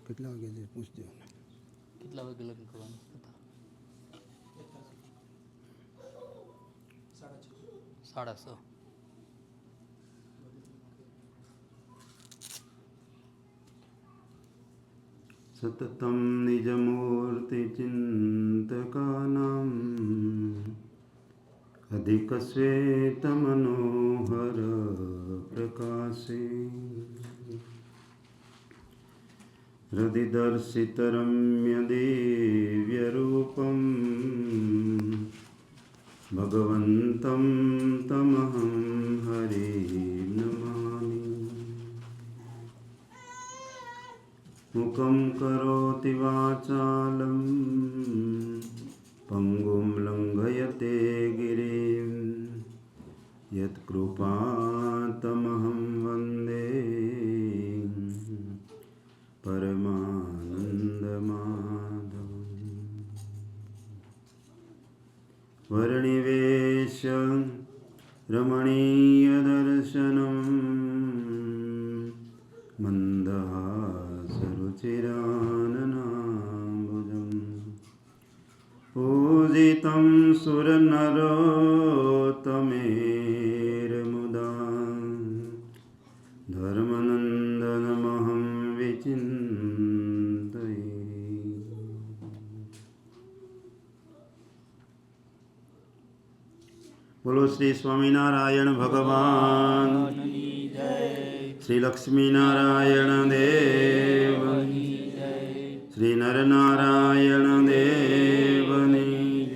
કેટલા વાગે છે પૂછજો. કેટલા વાગે લગ્ન કરવાનું હતા? 6:30. સતતમ નિજમૂર્તિ ચિંતકાનામ અધિક શ્વેત મનોહર પ્રકાશે હૃદિદર્શિત રમ્ય દિવ્ય રૂપમ ભગવંતમ તમહં હરિં નમામિ. મુખં કરોતિ વાચાલં પંગું લંઘયતે ગિરિં યત્કૃપાતમહં વંદે પરમાનંદમાધવં. વર્ણિવેશ રમણીય દર્શનમ મંદહાસરુચિરાનનાંબુજં પૂજિतं સુરનરોત્તમેર્મુદા ધર્મનંદનમહં વિચિन्तये. બોલો શ્રી સ્વામિનારાયણ ભગવાન, શ્રી લક્ષ્મીનારાયણ દેવ, શ્રી નરનારાયણ દેવની,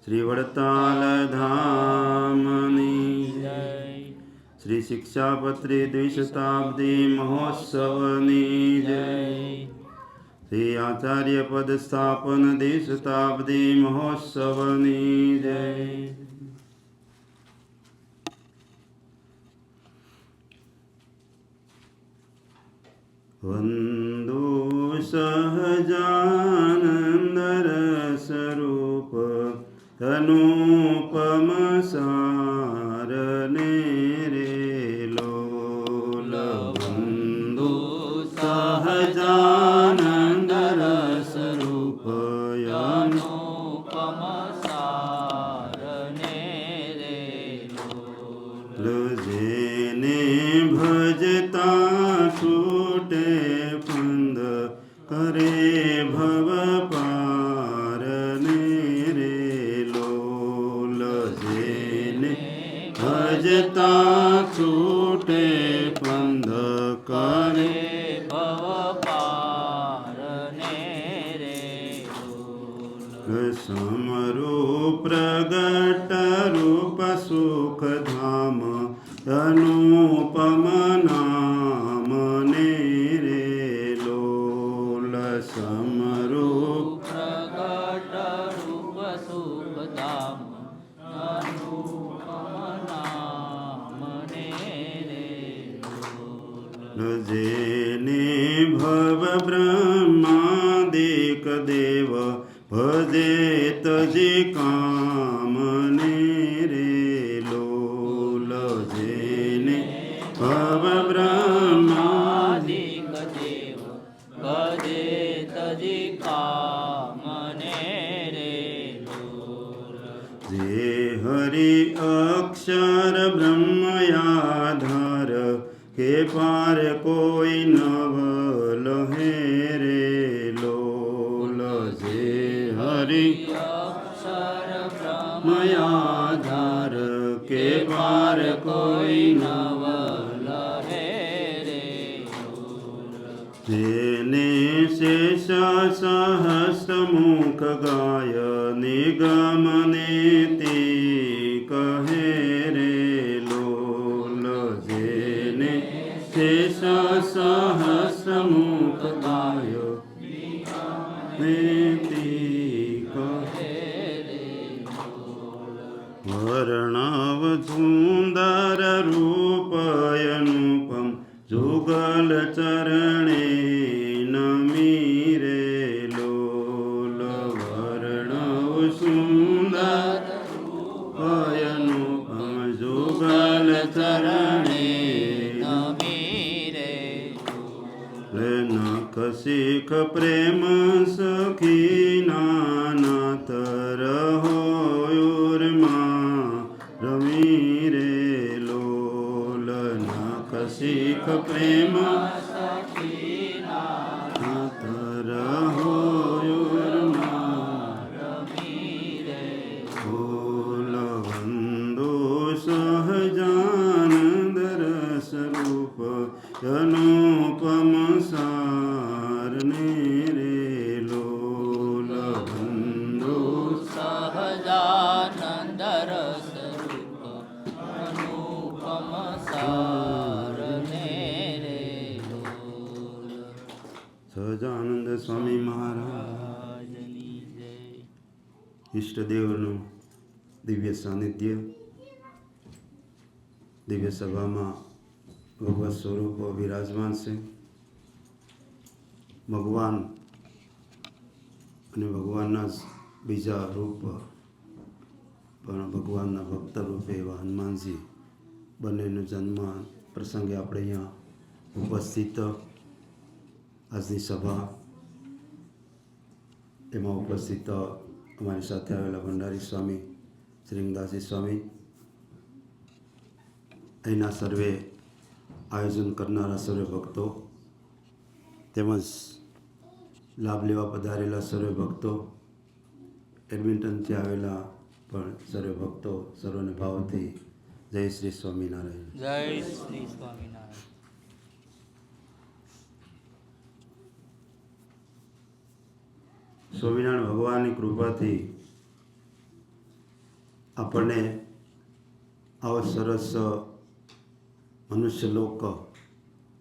શ્રી વડતાલ ધામની, શ્રી શિક્ષાપત્રી દ્વિશતાબ્દી મહોત્સવની જય, શ્રી આચાર્ય પદ સ્થાપન દ્વિશતાબ્દી મહોત્સવની જય. વંદો સહજાનંદ રસરૂપ અનુપમ સારને રે લોલ. વંદો સહજાનંદ રસરૂપ અનુપમ સારને રે લોલ. જેને ભજતા છૂટે પંદ કરે ભવ પારને રે લોલ. જેને ભજતા છૂટે પંદ કરે ભવ પારને રે લોલ. સમરૂપ પ્રગટ રૂપ સુખધામ અનુપમ નામ ને રે લોલ. સમરૂપ પ્રગટ રૂપ સુખધામ અનુપમ નામ ને રે લોલ. જેને ભવ બ્રહ્માદિક દેવ ભજે તજી કામને રે લોલ. જેને ભવ બ્રહ્માદિક દેવ ભજે તજી કામને રે લોલ. જે હરિ અક્ષર બ્રહ્મયાધાર કે પાર કોઈ નવ લહે રે લોલ. જે હરિ અક્ષર બ્રહ્મયાધાર કે પાર કોઈ નવ લહે રે લોલ. જેને શેષ સહસ્રમુખ ગાય નિગમને તે કહે રે લોલ. જેને શેષ સહસ્રમુખ ગાય ને તે કહે. વર્ણવ સુંદર રૂપ અનુપમ જુગલ ચરણે નમી રે લોલ. વર્ણવ સુંદર રૂપ અનુપમ જુગલ ચરણે નમી રે લોલ. નખ શીખ પ્રેમ સખીના નાથ રહોયુરમાં રમી રે લોલ નાખ શીખ પ્રેમ નાથ રહોયુરમાં બોલ વંદો સહજાનંદ રસ રૂપ અનુપમ સારને રે લોલ વંદો સહજાનંદ રસ રૂપ અનુપમ સારને રે લોલ. સહજાનંદ સ્વામી મહારાજ રાજની જય. ઈષ્ટદેવનું દિવ્ય સાનિધ્ય, દિવ્ય સભામાં ભગવત સ્વરૂપો વિરાજમાન છે. ભગવાન અને ભગવાનના બીજા રૂપ પણ ભગવાનના ભક્ત રૂપે એવા હનુમાનજી બંનેનો જન્મ પ્રસંગે આપણે અહીંયા ઉપસ્થિત આજની સભા એમાં ઉપસ્થિત અમારી સાથે આવેલા ભંડારી સ્વામી, શ્રીંગદાસી સ્વામી, અહીંના સર્વે આયોજન કરનારા સર્વે ભક્તો તેમજ લાભ લેવા પધારેલા સર્વે ભક્તો, એડમિન્ટનથી આવેલા પણ સર્વે ભક્તો, સર્વને ભાવથી જય શ્રી સ્વામિનારાયણ. જય શ્રી સ્વામિનારાયણ. સ્વામિનારાયણ ભગવાનની કૃપાથી આપણને આવો સરસ મનુષ્ય લોક,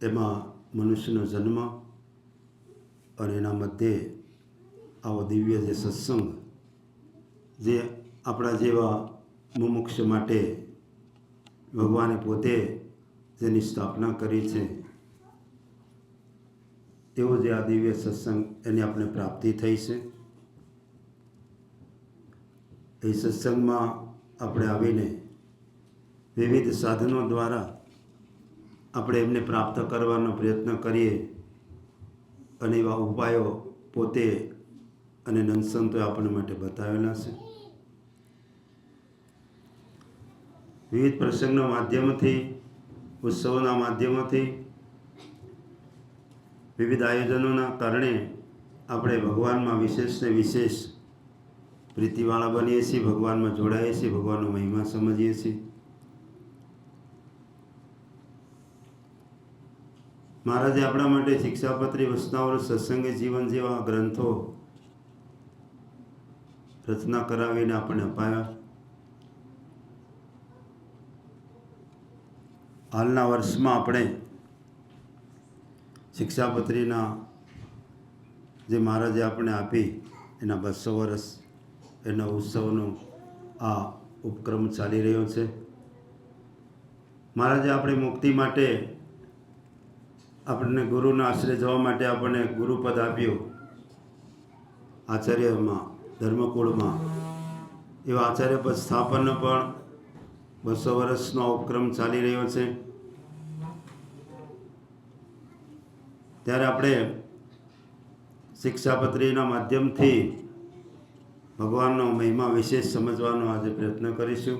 એમાં મનુષ્યનો જન્મ અને એના મધ્યે આવો દિવ્ય જે સત્સંગ, જે આપણા જેવા મુમુક્ષ માટે ભગવાને પોતે જેની સ્થાપના કરી છે, એવો જે આ દિવ્ય સત્સંગ એની આપણે પ્રાપ્તિ થઈ છે. એ સત્સંગમાં આપણે આવીને વિવિધ સાધનો દ્વારા આપણે એમને પ્રાપ્ત કરવાનો પ્રયત્ન કરીએ અને એવા ઉપાયો પોતે અને નંદસંતોએ આપણા માટે બતાવેલા છે. વિવિધ પ્રસંગના માધ્યમથી, ઉત્સવોના માધ્યમથી, વિવિધ આયોજનોના કારણે આપણે ભગવાનમાં વિશેષને વિશેષ પ્રીતિવાળા બનીએ છીએ, ભગવાનમાં જોડાઈએ છીએ, ભગવાનનો મહિમા સમજીએ છીએ. મહારાજે આપણા માટે શિક્ષાપત્રી, વચનાવૃત, સત્સંગી જીવન જેવા ગ્રંથો રચના કરાવીને આપણને અપાયા. હાલના વર્ષમાં આપણે શિક્ષાપત્રીના જે મહારાજે આપણે આપી એના 200 વર્ષ એના ઉત્સવનો આ ઉપક્રમ ચાલી રહ્યો છે. મહારાજે આપણે મુક્તિ માટે, આપણને ગુરુના આશ્રય જવા માટે આપણને ગુરુપદ આપ્યું. આચાર્યમાં, ધર્મકુળમાં એવા આચાર્યપદ સ્થાપનનો પણ 200 વર્ષનો ઉપક્રમ ચાલી રહ્યો છે. ત્યારે આપણે શિક્ષાપત્રીના માધ્યમથી ભગવાનનો મહિમા વિશેષ સમજવાનો આજે પ્રયત્ન કરીશું.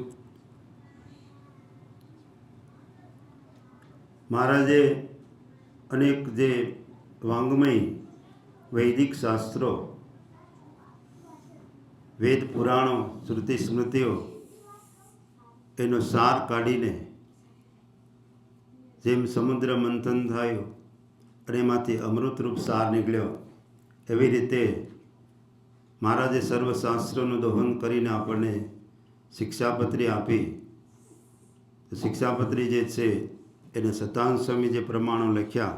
મહારાજે અનેક જે વાંગ્મય વૈદિક શાસ્ત્રો, વેદ પુરાણો, શ્રુતિ સ્મૃતિઓ એનો સાર કાઢીને, જેમ સમુદ્ર મંથન થયું અને એમાંથી અમૃતરૂપ સાર નીકળ્યો, એવી રીતે મહારાજે સર્વશાસ્ત્રોનું દોહન કરીને આપણને શિક્ષાપત્રી આપી. શિક્ષાપત્રી જે છે એને સતાનંદ સ્વામી જે પ્રમાણો લખ્યા,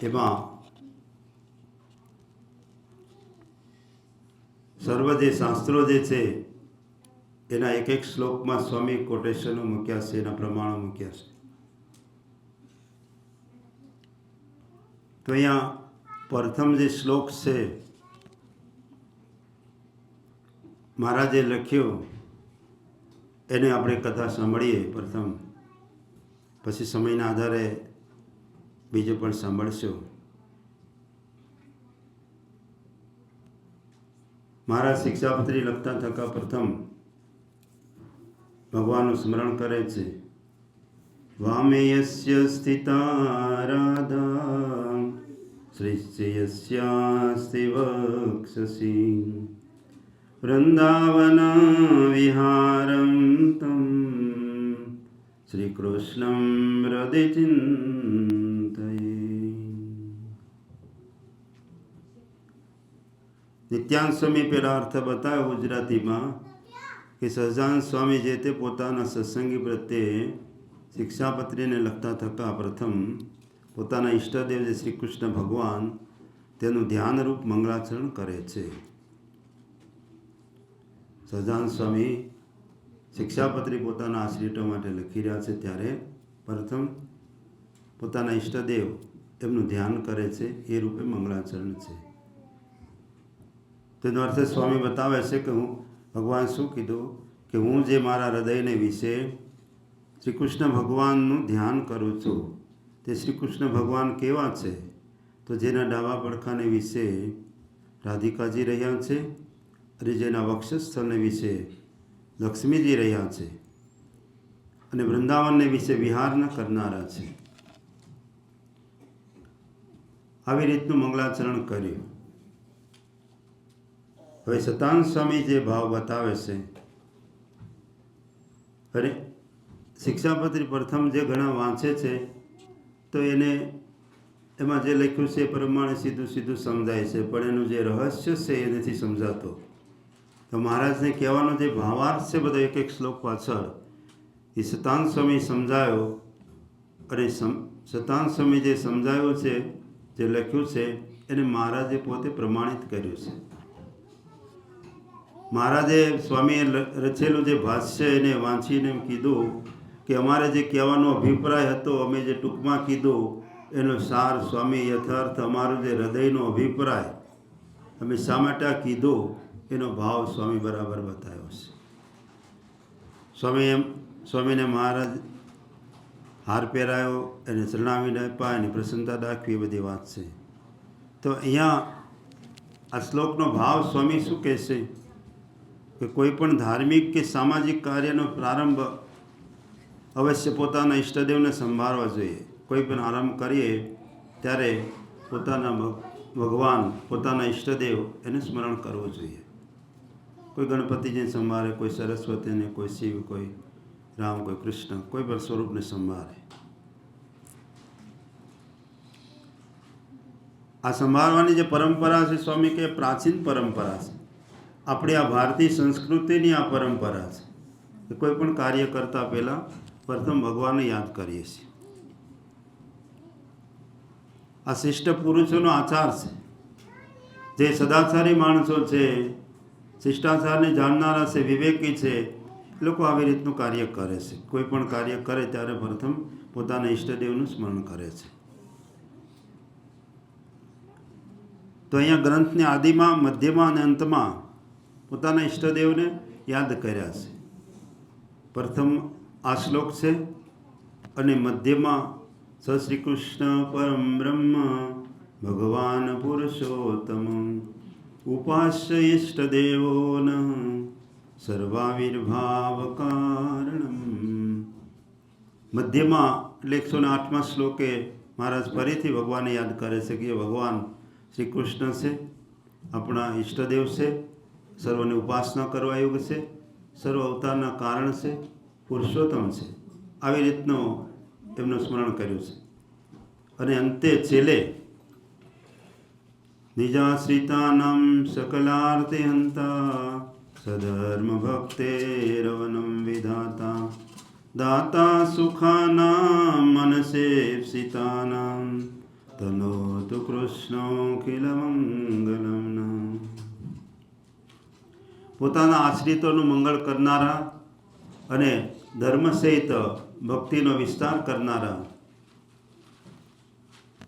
એમાં સર્વ જે શાસ્ત્રો જે છે એના એક એક શ્લોકમાં સ્વામી કોટેશનો મૂક્યા છે, એના પ્રમાણો મૂક્યા છે. તો અહીંયા પ્રથમ જે શ્લોક છે મહારાજે લખ્યો, એને આપણે કથા સાંભળીએ પ્રથમ, પછી સમયના આધારે બીજું પણ સાંભળશું. મહારાજ શિક્ષાપત્રી લખતા થકા પ્રથમ ભગવાનનું સ્મરણ કરે છે. વામે યસ્ય સ્થિતા રાધા શ્રીશ્ચ યસ્યાસ્તિ વક્ષસી વૃંદાવન વિહારં તમ શ્રી કૃષ્ણં હૃદય ચિંતયે. નિત્યાનંદ સ્વામી પેલા અર્થ બતાવ્યો ગુજરાતીમાં કે સહજાનંદ સ્વામી જે તે પોતાના સત્સંગી પ્રત્યે શિક્ષાપત્રીને લખતા થકા પ્રથમ પોતાના ઈષ્ટદેવ જે શ્રી કૃષ્ણ ભગવાન તેનું ધ્યાનરૂપ મંગળાચરણ કરે છે. સહજાનંદ સ્વામી શિક્ષાપત્રી પોતાના આશ્રિતો માટે લખી રહ્યા છે ત્યારે પ્રથમ પોતાના ઈષ્ટદેવ એમનું ધ્યાન કરે છે એ રૂપે મંગળાચરણ છે. તેનો અર્થ સ્વામી બતાવે છે કે હું ભગવાન શું કીધું કે હું જે મારા હૃદયને વિશે શ્રી કૃષ્ણ ભગવાનનું ધ્યાન કરું છું તે શ્રી કૃષ્ણ ભગવાન કેવા છે તો જેના ડાબા પડખાને વિશે રાધિકાજી રહ્યા છે અને જેના વક્ષસ્થળને વિશે લક્ષ્મીજી રહ્યા છે અને વૃંદાવનને વિશે વિહાર ન કરનારા છે. આવી રીતનું મંગળાચરણ કર્યું. હવે સતાનંદ સ્વામી જે ભાવ બતાવે છે અને શિક્ષાપત્રી પ્રથમ જે ઘણા વાંચે છે તો એને એમાં જે લખ્યું છે એ પ્રમાણે સીધું સમજાય છે, પણ એનું જે રહસ્ય છે એ નથી સમજાતો. તો મહારાજને કહેવાનો જે ભાવાર્થ છે બધો એક એક શ્લોક પાછળ એ સતાનંદ સ્વામી સમજાયો અને સતાનંદ સ્વામી જે સમજાયું છે જે લખ્યું છે એને મહારાજે પોતે પ્રમાણિત કર્યું છે. મહારાજે સ્વામીએ રચેલું જે ભાષ્ય એને વાંચીને એમ કીધું કે અમારે જે કહેવાનો અભિપ્રાય હતો અમે જે ટૂંકમાં કીધું એનો સાર સ્વામી યથાર્થ અમારો જે હૃદયનો અભિપ્રાય અમે શા માટે આ કીધું એનો ભાવ સ્વામી બરાબર બતાવ્યો છે. સ્વામીને મહારાજ હાર પહેરાયો એને ચરણાવીને આપ્યા એની પ્રસન્નતા દાખવી એ બધી વાત છે. તો અહીંયા આ શ્લોકનો ભાવ સ્વામી શું કહેશે કે કોઈ પણ ધાર્મિક કે સામાજિક કાર્યનો પ્રારંભ અવશ્ય પોતાના ઈષ્ટદેવને સંભાળવા જોઈએ. કોઈ પણ આરંભ કરીએ ત્યારે પોતાના ભગવાન પોતાના ઈષ્ટદેવ એને સ્મરણ કરવું જોઈએ. કોઈ ગણપતિજીને સંભાળે, કોઈ સરસ્વતીને, કોઈ શિવ, કોઈ રામ, કોઈ કૃષ્ણ, કોઈ પણ સ્વરૂપને સંભાળે. આ સંભાળવાની જે પરંપરા છે સ્વામી કે પ્રાચીન પરંપરા છે. આપણી આ ભારતીય સંસ્કૃતિની આ પરંપરા છે કે કોઈ પણ કાર્ય કરતાં પહેલાં પ્રથમ ભગવાનને યાદ કરીએ છીએ. આ શિષ્ટ પુરુષોનો આચાર છે. જે સદાચારી માણસો છે, શિષ્ટાચારને જાણનારા છે, વિવેકી છે, એ લોકો આવી રીતનું કાર્ય કરે છે. કોઈ પણ કાર્ય કરે ત્યારે પ્રથમ પોતાના ઈષ્ટદેવનું સ્મરણ કરે છે. તો અહીંયા ગ્રંથની આદિમાં, મધ્યમાં અને અંતમાં પોતાના ઈષ્ટદેવને યાદ કર્યા છે. પ્રથમ આ શ્લોક છે અને મધ્યમાં સ શ્રી કૃષ્ણ પરમ બ્રહ્મ ભગવાન પુરુષોત્તમ ઉપાસ્ય ઈષ્ટદેવો ન સર્વાવિર્ભાવ કારણમ. મધ્યમાં એટલે 108મા શ્લોકે મહારાજ ફરીથી ભગવાનને યાદ કરે છે કે ભગવાન શ્રી કૃષ્ણ છે, આપણા ઈષ્ટદેવ છે, સર્વની ઉપાસના કરવા યોગ્ય છે, સર્વ અવતારના કારણ છે, પુરુષોત્તમ છે. આવી રીતનું એમનું સ્મરણ કર્યું છે. અને અંતે છેલ્લે નિજાશ્રિતાનામ સકલાર્તિહંતા સધર્મ ભક્તેરવનમ વિધાતા દાતા સુખાનામ મનસેપ્સિતાનામ તનોતુ કૃષ્ણોખિલમંગલમ. પોતાના આશ્રિતોનું મંગળ કરનારા અને ધર્મ સહિત ભક્તિનો વિસ્તાર કરનારા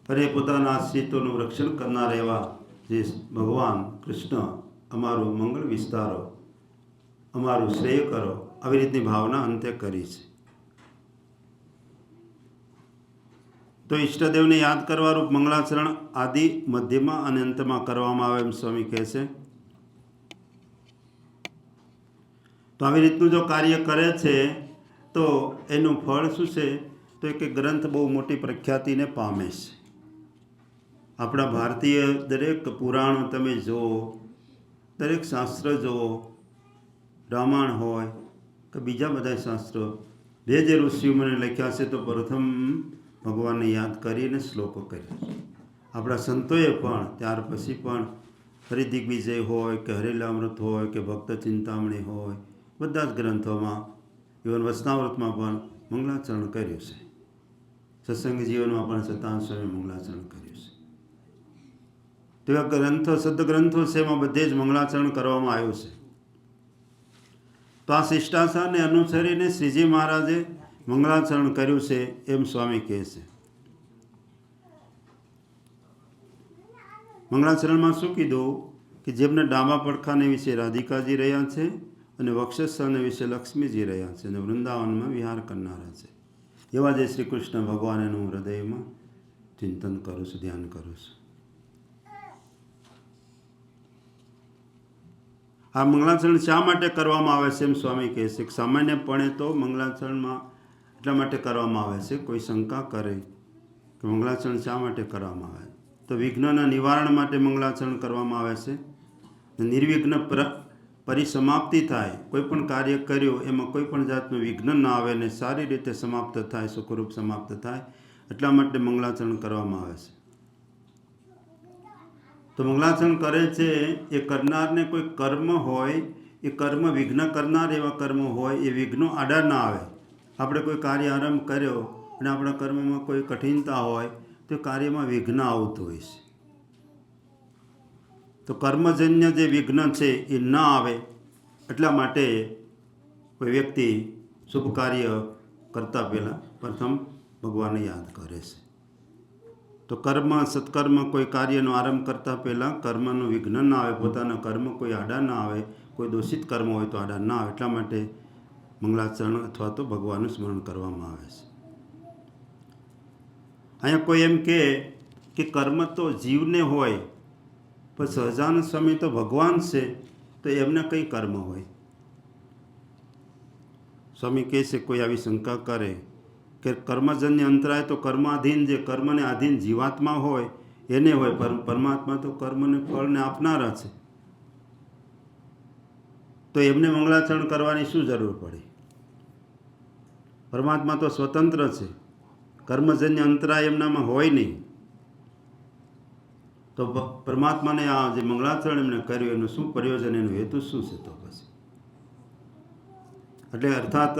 અને પોતાના આશ્રિતોનું રક્ષણ કરનારા એવા જે ભગવાન કૃષ્ણ અમારું મંગળ વિસ્તારો, અમારું શ્રેય કરો, આવી રીતની ભાવના અંતે કરી છે. તો ઈષ્ટદેવને યાદ કરવારૂપ મંગળાચરણ આદિ, મધ્યમાં અને અંતમાં કરવામાં આવે એમ સ્વામી કહે છે. તો આવી રીતનું જો કાર્ય કરે છે તો એનું ફળ શું છે? તો એક ગ્રંથ બહુ મોટી પ્રખ્યાતિને પામે છે. આપણા ભારતીય દરેક પુરાણો તમે જુઓ, દરેક શાસ્ત્ર જુઓ, રામાયણ હોય કે બીજા બધા શાસ્ત્રો, જે ઋષિઓને લખ્યા છે તો પ્રથમ ભગવાનને યાદ કરીને શ્લોકો કર્યા છે. આપણા સંતોએ પણ ત્યાર પછી પણ હરિદિગ્વિજય હોય કે હરિલામૃત હોય કે ભક્ત ચિંતામણી હોય, બધા જ ગ્રંથોમાં, ઇવન વચનામૃતમાં પણ મંગલાચરણ કર્યું છે. સત્સંગ જીવનમાં પણ સતાન સ્વામી મંગલાચરણ કર્યું છે. તેવા ગ્રંથો, સદગ્રંથો છે, એમાં બધે જ મંગલાચરણ કરવામાં આવ્યું છે. તો આ શિષ્ટાચારને અનુસરીને શ્રીજી મહારાજે મંગલાચરણ કર્યું છે એમ સ્વામી કહે છે. મંગલાચરણમાં શું કીધું કે જેમને ડાબા પડખાને વિશે રાધિકાજી રહ્યા છે અને વક્ષસ્થાને વિશે લક્ષ્મીજી રહ્યા છે અને વૃંદાવનમાં વિહાર કરનારા છે, એવા જે શ્રી કૃષ્ણ ભગવાન એનું હૃદયમાં ચિંતન કરું છું, ધ્યાન કરું છું. આ મંગલાચરણ શા માટે કરવામાં આવે છે એમ સ્વામી કહે છે. સામાન્યપણે તો મંગલાચરણમાં એટલા માટે કરવામાં આવે છે, કોઈ શંકા કરે કે મંગલાચરણ શા માટે કરવામાં આવે, તો વિઘ્નના નિવારણ માટે મંગલાચરણ કરવામાં આવે છે. નિર્વિઘ્ન પરિસમાપ્તિ થાય, કોઈ પણ કાર્ય કર્યું એમાં કોઈ પણ જાતનું વિઘ્ન ન આવે ને સારી રીતે સમાપ્ત થાય, સુખરૂપ સમાપ્ત થાય, એટલા માટે મંગલાચરણ કરવામાં આવે છે. તો મંગલાચરણ કરે છે એ કરનારને કોઈ કર્મ હોય, એ કર્મ વિઘ્ન કરનાર એવા કર્મ હોય, એ વિઘ્નો આડા ના આવે. આપણે કોઈ કાર્ય આરંભ કર્યો અને આપણા કર્મમાં કોઈ કઠિનતા હોય તો કાર્યમાં વિઘ્ન આવતું હોય છે. તો કર્મજન્ય જે વિઘ્ન છે એ ન આવે એટલા માટે કોઈ વ્યક્તિ શુભ કાર્ય કરતાં પહેલાં પ્રથમ ભગવાનને યાદ કરે છે. તો કર્મ, સત્કર્મ, કોઈ કાર્યનો આરંભ કરતાં પહેલાં કર્મનું વિઘ્ન ના આવે, પોતાના કર્મ કોઈ આડા ના આવે, કોઈ દોષિત કર્મ હોય તો આડા ના આવે, એટલા માટે મંગલાચરણ અથવા તો ભગવાનનું સ્મરણ કરવામાં આવે છે. અહીંયા કોઈ એમ કે કર્મ તો જીવને હોય, પણ સહજાનંદ સ્વામી તો ભગવાન છે, તો એમને કઈ કર્મ હોય? સ્વામી કહે છે કોઈ આવી શંકા કરે કે કર્મજન્ય અંતરાય તો કર્માધીન, જે કર્મને આધીન જીવાત્મા હોય એને હોય, પરમાત્મા તો કર્મને ફળને આપનારા છે, તો એમને મંગલાચરણ કરવાની શું જરૂર પડે? પરમાત્મા તો સ્વતંત્ર છે, કર્મજન્ય અંતરાય એમનામાં હોય નહીં. તો પરમાત્માને આ જે મંગલાચરણ એમને કર્યું એનું શું પ્રયોજન, એનો હેતુ શું છે? તો પછી એટલે અર્થાત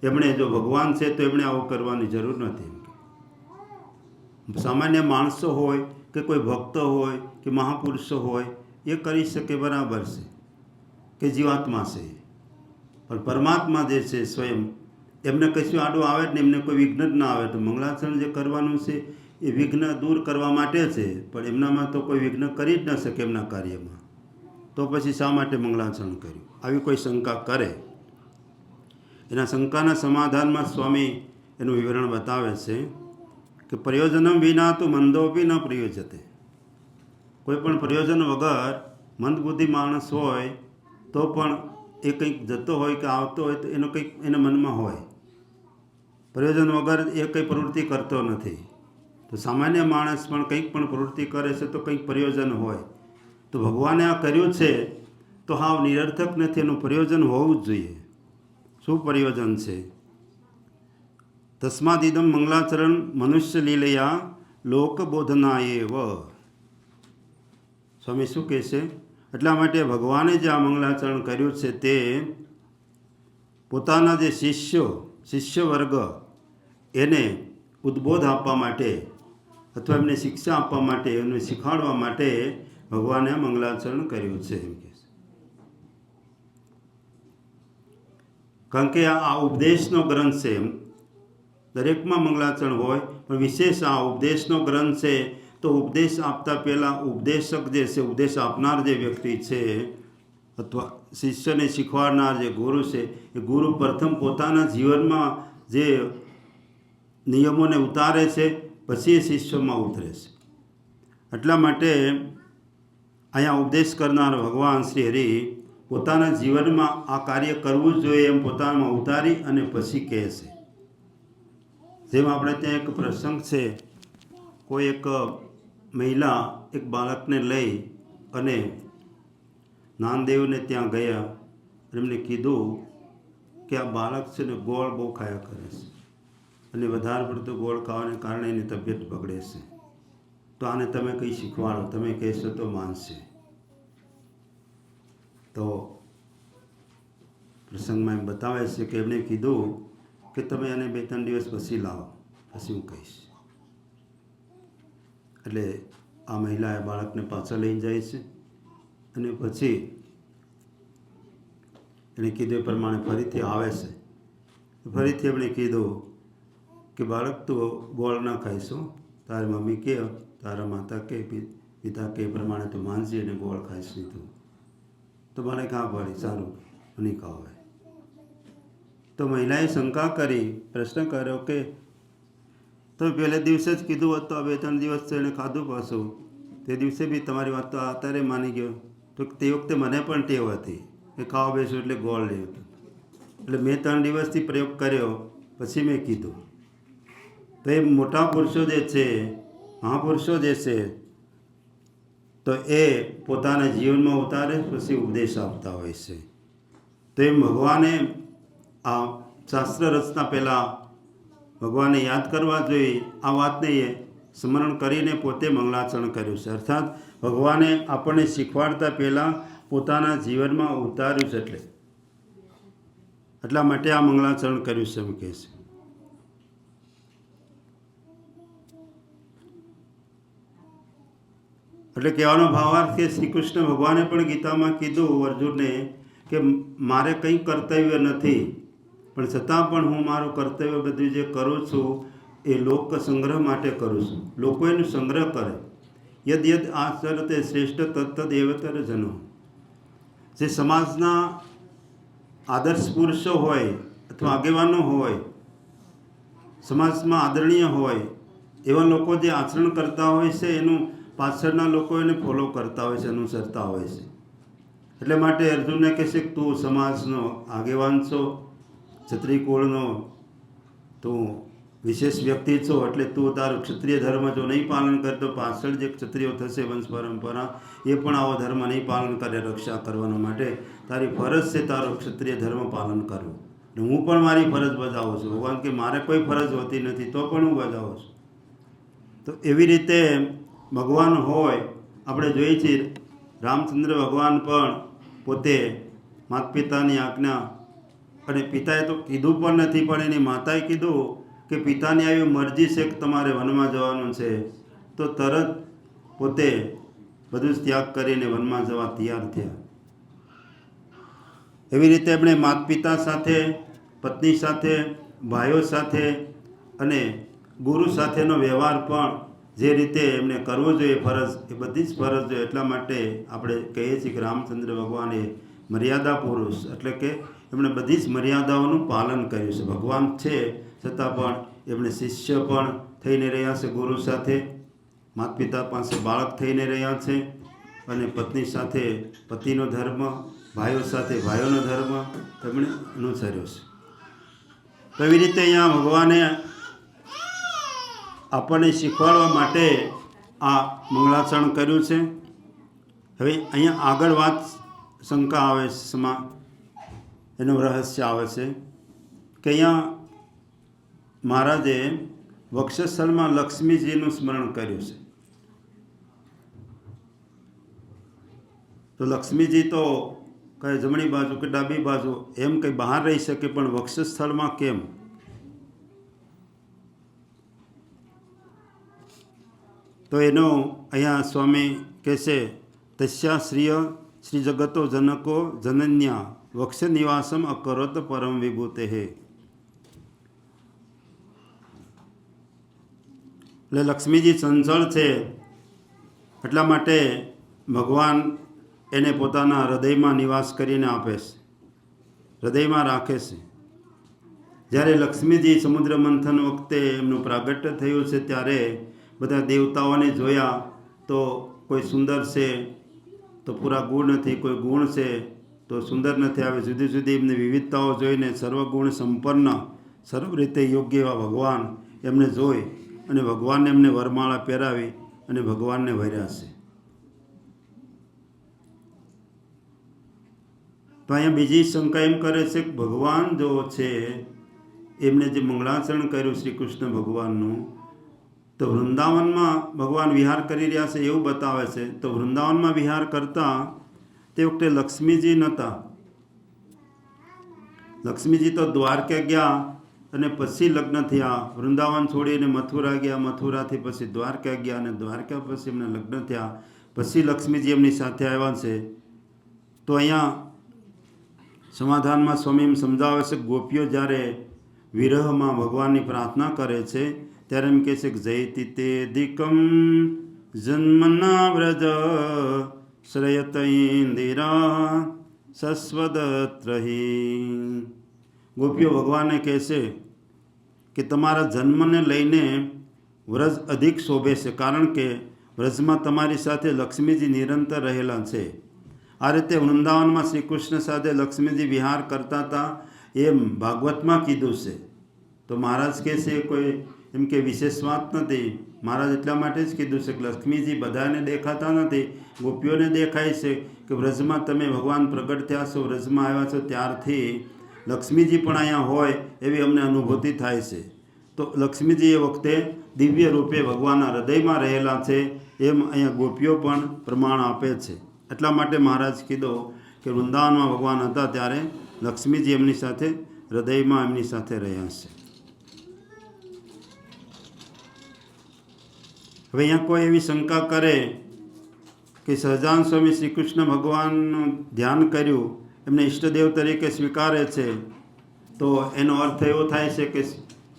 એમણે જો ભગવાન છે તો એમણે આવું કરવાની જરૂર નથી. સામાન્ય માણસો હોય કે કોઈ ભક્તો હોય કે મહાપુરુષો હોય એ કરી શકે, બરાબર છે, કે જીવાત્મા છે. પણ પરમાત્મા જે છે સ્વયં, એમને કશું આડું આવે જ નહીં, એમને કોઈ વિઘ્ન જ ના આવે. તો મંગલાચરણ જે કરવાનું છે એ વિઘ્ન દૂર કરવા માટે છે, પણ એમનામાં તો કોઈ વિઘ્ન કરી જ ન શકે એમના કાર્યમાં. તો પછી શા માટે મંગલાચરણ કર્યું? આવી કોઈ શંકા કરે, એના શંકાના સમાધાનમાં સ્વામી એનું વિવરણ બતાવે છે કે પ્રયોજનમ વિના તો મંદોપી ન પ્રયોજતે. કોઈ પણ પ્રયોજન વગર મંદબુદ્ધિ માણસ હોય તો પણ એ કંઈક જતો હોય કે આવતો હોય તો એનો કંઈક એના મનમાં હોય. પ્રયોજન વગર એ કંઈ પ્રવૃત્તિ કરતો નથી. તો સામાન્ય માણસ પણ કંઈક પણ પ્રવૃત્તિ કરે છે તો કંઈક પ્રયોજન હોય. તો ભગવાને આ કર્યું છે તો હાવ નિરર્થક નથી, એનું પ્રયોજન હોવું જ જોઈએ. શું પ્રયોજન છે? તસ્માદિદમ મંગલાચરણ મનુષ્ય લીલયા લોકબોધનાયેવ. સ્વામી શું કહે છે? એટલા માટે ભગવાને જે આ મંગલાચરણ કર્યું છે તે પોતાના જે શિષ્ય વર્ગ એને ઉદ્બોધ આપવા માટે અથવા એમને શિક્ષા આપવા માટે, એમને શીખવાડવા માટે ભગવાને મંગલાચરણ કર્યું છે એમ કહે છે. કારણ કે આ ઉપદેશનો ગ્રંથ છે, દરેકમાં મંગલાચરણ હોય, પણ વિશેષ આ ઉપદેશનો ગ્રંથ છે. તો ઉપદેશ આપતા પહેલાં ઉપદેશક જે છે, ઉપદેશ આપનાર જે વ્યક્તિ છે અથવા શિષ્યને શીખવાડનાર જે ગુરુ છે, એ ગુરુ પ્રથમ પોતાના જીવનમાં જે નિયમોને ઉતારે છે, પછી એ શિષ્યોમાં ઉતરે છે. એટલા માટે અહીંયા ઉપદેશ કરનાર ભગવાન શ્રી હરિ પોતાના જીવનમાં આ કાર્ય કરવું જ જોઈએ એમ પોતાનામાં ઉતારી અને પછી કહે છે. જેમ આપણે ત્યાં એક પ્રસંગ છે, કોઈ એક મહિલા એક બાળકને લઈ અને નાનદેવને ત્યાં ગયા અને એમને કીધું કે આ બાળક છે ને ગોળ બહુ ખાયા કરે છે અને વધારે પડતું ગોળ ખાવાને કારણે એની તબિયત બગડે છે, તો આને તમે કંઈ શીખવાડો, તમે કહેશો તો માનશે. તો પ્રસંગમાં એમ બતાવે છે કે એમણે કીધું કે તમે એને 2-3 દિવસ પછી લાવો, પછી હું કહીશ. એટલે આ મહિલાએ બાળકને પાછા લઈ જાય છે અને પછી એને કીધું એ પ્રમાણે ફરીથી આવે છે. ફરીથી એમણે કીધું કે બાળક તું ગોળ ના ખાઈશું, તારી મમ્મી કે, તારા માતા કે, પિતા કે પ્રમાણે તું માનજી અને ગોળ ખાઈશ નહીં. તું તો મને કાં પડી, સારું નહીં ખાવે. તો મહિલાએ શંકા કરી, પ્રશ્ન કર્યો કે તો પહેલે દિવસે જ કીધું હોત તો આ 2-3 દિવસ તો એને ખાધું પાછું, તે દિવસે બી તમારી વાત તો અત્યારે માની ગયો. તો તે વખતે મને પણ ટેવ હતી કે ખાવા બેસું એટલે ગોળ લેવું, એટલે મેં 3 દિવસથી પ્રયોગ કર્યો, પછી મેં કીધું. તો એ મોટા પુરુષો જે છે, મહાપુરુષો જે છે, તો એ પોતાના જીવનમાં ઉતારે પછી ઉપદેશ આપતા હોય છે. તો એમ ભગવાને આ શાસ્ત્ર રચના પહેલાં ભગવાને યાદ કરવા જોઈએ. આ વાતને એ સ્મરણ કરીને પોતે મંગલાચરણ કર્યું છે, અર્થાત ભગવાને આપણને શીખવાડતા પહેલાં પોતાના જીવનમાં ઉતાર્યું છે. એટલા માટે આ મંગલાચરણ કર્યું છે એમ કહે છે. એટલે કહેવાનો ભાવાર્થ કે શ્રી કૃષ્ણ ભગવાને પણ ગીતામાં કીધું અર્જુનને કે મારે કંઈ કર્તવ્ય નથી, પણ છતાં પણ હું મારું કર્તવ્ય બધું જે કરું છું એ લોક સંગ્રહ માટે કરું છું. લોકો એનો સંગ્રહ કરે. યદ યદ આચરતે શ્રેષ્ઠ તત્તદ એવતર જનો. જે સમાજના આદર્શ પુરુષો હોય અથવા આગેવાનો હોય, સમાજમાં આદરણીય હોય એવા લોકો જે આચરણ કરતા હોય છે એનું પાછળના લોકો એને ફોલો કરતા હોય છે, અનુસરતા હોય છે. એટલે માટે અર્જુનને કહેશે કે તું સમાજનો આગેવાન છો, ક્ષત્રિય કુળનો તું વિશેષ વ્યક્તિ છો, એટલે તું તારું ક્ષત્રિય ધર્મ જો નહીં પાલન કરે તો પાછળ જે ક્ષત્રિયો થશે વંશ પરંપરા, એ પણ આવો ધર્મ નહીં પાલન કરે. રક્ષા કરવાના માટે તારી ફરજ છે તારું ક્ષત્રિય ધર્મ પાલન કરવું. હું પણ મારી ફરજ બજાવું છું. ભગવાન કે મારે કોઈ ફરજ હોતી નથી, તો પણ હું બજાવું છું. તો એવી રીતે ભગવાન હોય, આપણે જોઈએ છીએ રામચંદ્ર ભગવાન પણ પોતે માતા પિતાની આજ્ઞા, અને પિતાએ તો કીધું પણ નથી, પણ એની માતાએ કીધું કે પિતાની આવી મરજી છે કે તમારે વનમાં જવાનું છે, તો તરત પોતે બધું જ ત્યાગ કરીને વનમાં જવા તૈયાર થયા. એવી રીતે એમણે માતા પિતા સાથે, પત્ની સાથે, ભાઈઓ સાથે અને ગુરુ સાથેનો વ્યવહાર પણ જે રીતે એમને કરવો જોઈએ ફરજ, એ બધી જ ફરજ જોઈએ. એટલા માટે આપણે કહીએ છીએ કે રામચંદ્ર ભગવાન એ મર્યાદા પુરુષ, એટલે કે એમણે બધી જ મર્યાદાઓનું પાલન કર્યું છે. ભગવાન છે છતાં પણ એમણે શિષ્ય પણ થઈને રહ્યા છે ગુરુ સાથે, માતા પિતા પાસે બાળક થઈને રહ્યા છે, અને પત્ની સાથે પતિનો ધર્મ, ભાઈઓ સાથે ભાઈઓનો ધર્મ તેમણે અનુસર્યો છે. તો એવી રીતે અહીંયા ભગવાને આપણને શીખવાડવા માટે આ મંગલાચરણ કર્યું છે. હવે અહીંયા આગળ વાત શંકા આવે છે, એનું રહસ્ય આવે છે કે અહીંયા મહારાજે વક્ષસ્થળમાં લક્ષ્મીજીનું સ્મરણ કર્યું છે. તો લક્ષ્મીજી તો કઈ જમણી બાજુ કે ડાબી બાજુ એમ કંઈ બહાર રહી શકે, પણ વક્ષસ્થળમાં કેમ? તો એનો અહીંયા સ્વામી કહેશે તસ્યા શ્રીય શ્રી જગતો જનકો જનન્યા વક્ષ નિવાસમ અકરોત પરમ વિભૂતે હે. એટલે લક્ષ્મીજી ચંચળ છે, એટલા માટે ભગવાન એને પોતાના હૃદયમાં નિવાસ કરીને આપે છે, હૃદયમાં રાખે છે. જ્યારે લક્ષ્મીજી સમુદ્ર મંથન વખતે એમનું પ્રાગટ્ય થયું છે, ત્યારે બધા દેવતાઓને જોયા તો કોઈ સુંદર છે તો પૂરા ગુણ નથી, કોઈ ગુણ છે તો સુંદર નથી આવે. જુદી જુદી એમની વિવિધતાઓ જોઈને સર્વગુણ સંપન્ન સર્વ રીતે યોગ્ય એવા ભગવાન એમને જોઈ અને ભગવાનને એમને વરમાળા પહેરાવી અને ભગવાનને વર્યા છે. તો અહીંયા બીજી શંકા એમ કરે છે કે ભગવાન જો છે એમને જે મંગળાચરણ કર્યું શ્રી કૃષ્ણ ભગવાનનું, તો વૃંદાવનમાં ભગવાન વિહાર કરી રહ્યા છે એવું બતાવે છે. તો વૃંદાવનમાં વિહાર કરતા તે વખતે લક્ષ્મીજી નહોતા. લક્ષ્મીજી તો દ્વારકા ગયા અને પછી લગ્ન થયા. વૃંદાવન છોડીને મથુરા ગયા, મથુરાથી પછી દ્વારકા ગયા અને દ્વારકા પછી એમને લગ્ન થયા. પછી લક્ષ્મીજી એમની સાથે આવ્યા છે. તો અહીંયા સમાધાનમાં સ્વામી એમ સમજાવે છે કે ગોપીઓ જ્યારે વિરહમાં ભગવાનની પ્રાર્થના કરે છે ત્યારે એમ કહે છે કે જયતિ તે દિકમ જન્મના વ્રજ શ્રયત ઇન્દિરા સસ્વદત્રહી. ગોપીઓ ભગવાનને કહે છે કે તમારા જન્મને લઈને વ્રજ અધિક શોભે છે, કારણ કે વ્રજમાં તમારી સાથે લક્ષ્મીજી નિરંતર રહેલા છે. આ રીતે વૃંદાવનમાં શ્રી કૃષ્ણ સાથે લક્ષ્મીજી વિહાર કરતા હતા એમ ભાગવતમાં કીધું છે. તો મહારાજ કહે છે કોઈ એમ કે વિશેષ વાત નથી. મહારાજ એટલા માટે જ કીધું છે કે લક્ષ્મીજી બધાને દેખાતા નથી, ગોપીઓને દેખાય છે કે વ્રજમાં તમે ભગવાન પ્રગટ થયા છો, વ્રજમાં આવ્યા છો ત્યારથી લક્ષ્મીજી પણ અહીંયા હોય એવી અમને અનુભૂતિ થાય છે. તો લક્ષ્મીજી એ વખતે દિવ્ય રૂપે ભગવાનના હૃદયમાં રહેલા છે એમ અહીંયા ગોપીઓ પણ પ્રમાણ આપે છે. એટલા માટે મહારાજ કીધું કે વૃંદાવનમાં ભગવાન હતા ત્યારે લક્ષ્મીજી એમની સાથે હૃદયમાં એમની સાથે રહ્યા છે. હવે અહીંયા કોઈ એવી શંકા કરે કે સહજાનંદ સ્વામી શ્રી કૃષ્ણ ભગવાનનું ધ્યાન કર્યું, એમને ઈષ્ટદેવ તરીકે સ્વીકારે છે, તો એનો અર્થ એવો થાય છે કે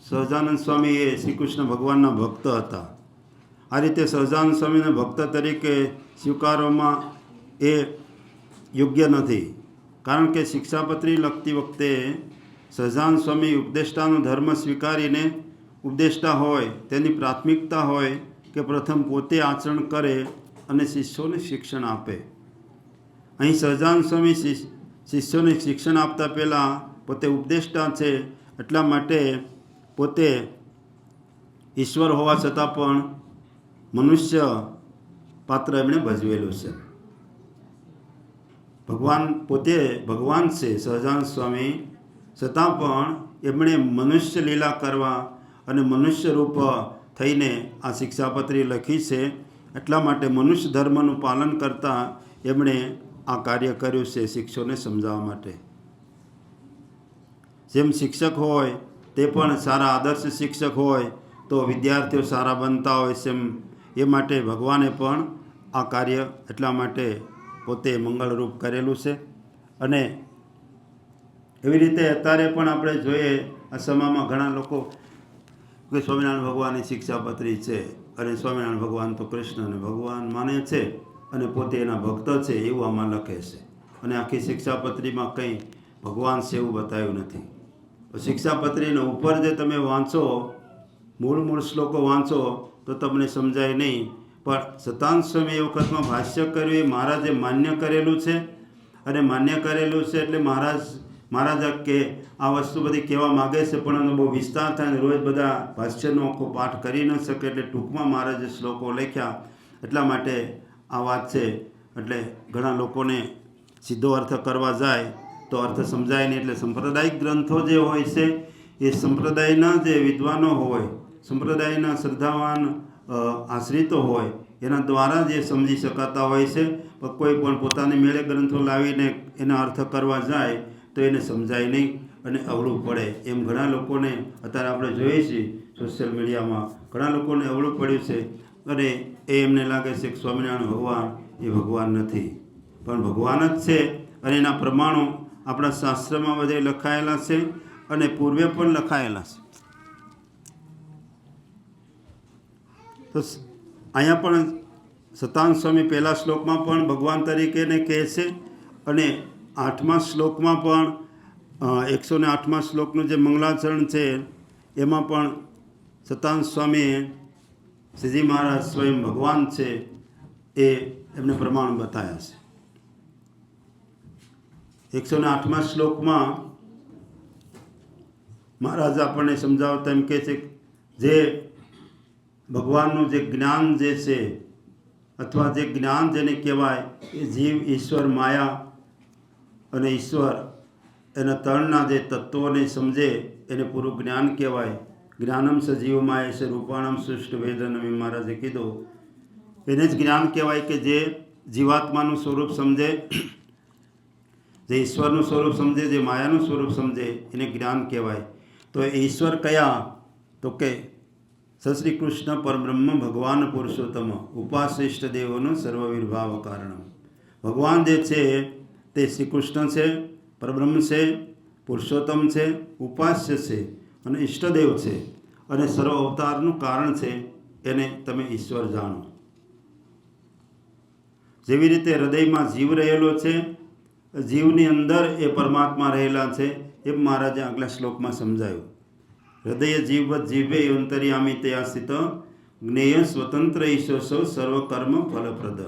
સહજાનંદ સ્વામી એ શ્રી કૃષ્ણ ભગવાનના ભક્ત હતા. આ રીતે સહજાનંદ સ્વામીને ભક્ત તરીકે સ્વીકારવામાં એ યોગ્ય નથી. કારણ કે શિક્ષાપત્રી લખતી વખતે સહજાનંદ સ્વામી ઉપદેષ્ટાનો ધર્મ સ્વીકારીને ઉપદેષ્ટા હોય તેની પ્રાથમિકતા હોય કે પ્રથમ પોતે આચરણ કરે અને શિષ્યોને શિક્ષણ આપે. અહીં સહજાનંદ સ્વામી શિષ્યોને શિક્ષણ આપતા પહેલાં પોતે ઉપદેષ્ટા છે, એટલા માટે પોતે ઈશ્વર હોવા છતાં પણ મનુષ્ય પાત્ર એમણે ભજવેલું છે. ભગવાન પોતે ભગવાન છે સહજાનંદ સ્વામી, છતાં પણ એમણે મનુષ્ય લીલા કરવા અને મનુષ્ય રૂપ થઈને આ શિક્ષાપત્રી લખી છે. એટલા માટે મનુષ્ય ધર્મનું પાલન કરતાં એમણે આ કાર્ય કર્યું છે શિષ્યોને સમજાવવા માટે. જેમ શિક્ષક હોય તે પણ સારા આદર્શ શિક્ષક હોય તો વિદ્યાર્થીઓ સારા બનતા હોય છે, એ માટે ભગવાને પણ આ કાર્ય એટલા માટે પોતે મંગળરૂપ કરેલું છે. અને એવી રીતે અત્યારે પણ આપણે જોઈએ આ સમયમાં ઘણા લોકો કે સ્વામિનારાયણ ભગવાનની શિક્ષાપત્રી છે અને સ્વામિનારાયણ ભગવાન તો કૃષ્ણને ભગવાન માને છે અને પોતે એના ભક્ત છે એવું આમાં લખે છે. અને આખી શિક્ષાપત્રીમાં કંઈ ભગવાન છે એવું બતાવ્યું નથી. શિક્ષાપત્રીને ઉપર જે તમે વાંચો, મૂળ શ્લોકો વાંચો તો તમને સમજાય નહીં. પણ સતાનંદ સ્વામી એ વખતમાં ભાષ્ય કર્યું એ મહારાજે માન્ય કરેલું છે. અને માન્ય કરેલું છે એટલે મહારાજ કે આ વસ્તુ બધી કહેવા માગે છે પણ એનો બહુ વિસ્તાર થાય ને રોજ બધા ભાષ્યનો આખો પાઠ કરી ન શકે, એટલે ટૂંકમાં મહારાજે શ્લોકો લખ્યા. એટલા માટે આ વાત છે. એટલે ઘણા લોકોને સીધો અર્થ કરવા જાય તો અર્થ સમજાય નહીં. એટલે સંપ્રદાયિક ગ્રંથો જે હોય છે એ સંપ્રદાયના જે વિદ્વાનો હોય, સંપ્રદાયના શ્રદ્ધાવાન આશ્રિતો હોય એના દ્વારા જે સમજી શકાતા હોય છે. પણ કોઈ પણ પોતાની મેળે ગ્રંથો લાવીને એના અર્થ કરવા જાય તો એને સમજાય નહીં અને અવળું પડે. એમ ઘણા લોકોને અત્યારે આપણે જોઈએ છીએ સોશિયલ મીડિયામાં ઘણા લોકોને અવળું પડ્યું છે અને એ એમને લાગે છે કે સ્વામિનારાયણ ભગવાન એ ભગવાન નથી, પણ ભગવાન જ છે. અને એના પ્રમાણો આપણા શાસ્ત્રમાં બધે લખાયેલા છે અને પૂર્વે પણ લખાયેલા છે. તો અહીંયા પણ સતાનંદ સ્વામી પહેલા શ્લોકમાં પણ ભગવાન તરીકેને કહે છે અને 8મા શ્લોકમાં પણ 108મા શ્લોકનું જે મંગલાચરણ છે એમાં પણ સતાનંદ સ્વામીએ શ્રીજી મહારાજ સ્વયં ભગવાન છે એ એમને પ્રમાણ બતાવ્યા છે. 108મા શ્લોકમાં મહારાજ આપણને સમજાવતા એમ કહે છે જે ભગવાનનું જે જ્ઞાન જે છે અથવા જે જ્ઞાન જેને કહેવાય એ જીવ ઈશ્વર માયા અને ઈશ્વર એના ત્રણના જે તત્વોને સમજે એને પૂરું જ્ઞાન કહેવાય. જ્ઞાનમ સજીવમાય છે રૂપાણમ સૃષ્ટ વેદનમ એમ મહારાજે કીધું. એને જ જ્ઞાન કહેવાય કે જે જીવાત્માનું સ્વરૂપ સમજે, જે ઈશ્વરનું સ્વરૂપ સમજે, જે માયાનું સ્વરૂપ સમજે એને જ્ઞાન કહેવાય. તો એ ઈશ્વર કયા? તો કે શ્રી કૃષ્ણ પરબ્રહ્મ ભગવાન પુરુષોત્તમ ઉપાશ્રેષ્ઠ દેવોનું સર્વવિર્ભાવ કારણમ. ભગવાન જે છે તે શ્રી કૃષ્ણ છે, પરબ્રહ્મ છે, પુરુષોત્તમ છે, ઉપાસ્ય છે અને ઈષ્ટદેવ છે અને સર્વ અવતારનું કારણ છે. એને તમે ઈશ્વર જાણો. જેવી રીતે હૃદયમાં જીવ રહેલો છે, જીવની અંદર એ પરમાત્મા રહેલા છે, એમ મહારાજે આગલા શ્લોકમાં સમજાયું. હૃદય જીવવત જીવે અંતર્યામી તયા સ્થિત જ્ઞેય સ્વતંત્ર ઈશ્વર સૌ સર્વકર્મ ફલપ્રદ.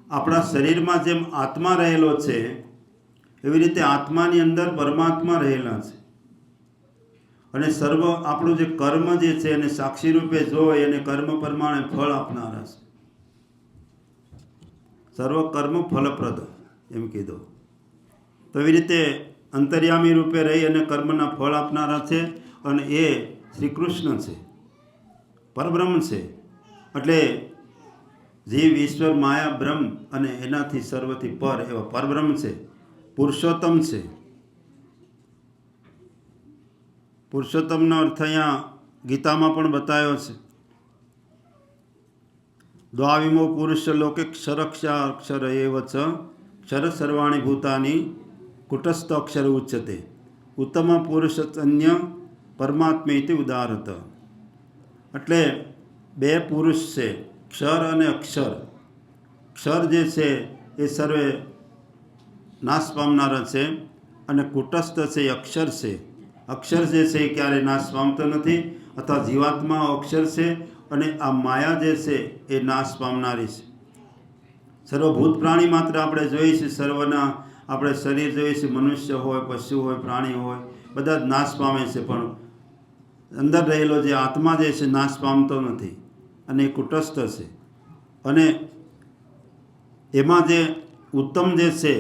આપણા શરીરમાં જેમ આત્મા રહેલો છે એવી રીતે આત્માની અંદર પરમાત્મા રહેલા છે અને સર્વ આપણું જે કર્મ જે છે એને સાક્ષી રૂપે જોઈ અને કર્મ પ્રમાણે ફળ આપનારા છે. સર્વ કર્મ ફલપ્રદ એમ કીધું. તો એવી રીતે અંતર્યામી રૂપે રહી અને કર્મના ફળ આપનારા છે અને એ શ્રી કૃષ્ણ છે, પરબ્રહ્મ છે. એટલે જીવ ઈશ્વર માયા બ્રહ્મ અને એનાથી સર્વથી પર એવા પરબ્રહ્મ છે, પુરુષોત્તમ છે. પુરુષોત્તમનો અર્થ અહીંયા ગીતામાં પણ બતાવ્યો છે. દ્વાવિમો પુરુષ લોકે ક્ષરક્ષા અક્ષર એવ ચ ક્ષર સર્વાણી ભૂતાની કુટસ્થ અક્ષર ઉચ્યતે ઉત્તમ પુરુષન્ય પરમાત્મા ઇતિ ઉદારત. એટલે બે પુરુષ છે, ક્ષર અને અક્ષર. ક્ષર જે છે એ સર્વે નાશ પામનારા છે અને કુટસ્થ છે એ અક્ષર છે. અક્ષર જે છે એ ક્યારેય નાશ પામતો નથી અથવા જીવાત્મા અક્ષર છે અને આ માયા જે છે એ નાશ પામનારી છે. સર્વભૂત પ્રાણી માત્ર આપણે જોઈએ છીએ, સર્વના આપણે શરીર જોઈએ છીએ, મનુષ્ય હોય, પશુ હોય, પ્રાણી હોય, બધા જ નાશ પામે છે, પણ અંદર રહેલો જે આત્મા જે છે નાશ પામતો નથી અને એ કુટસ્થ છે. અને એમાં જે ઉત્તમ જે છે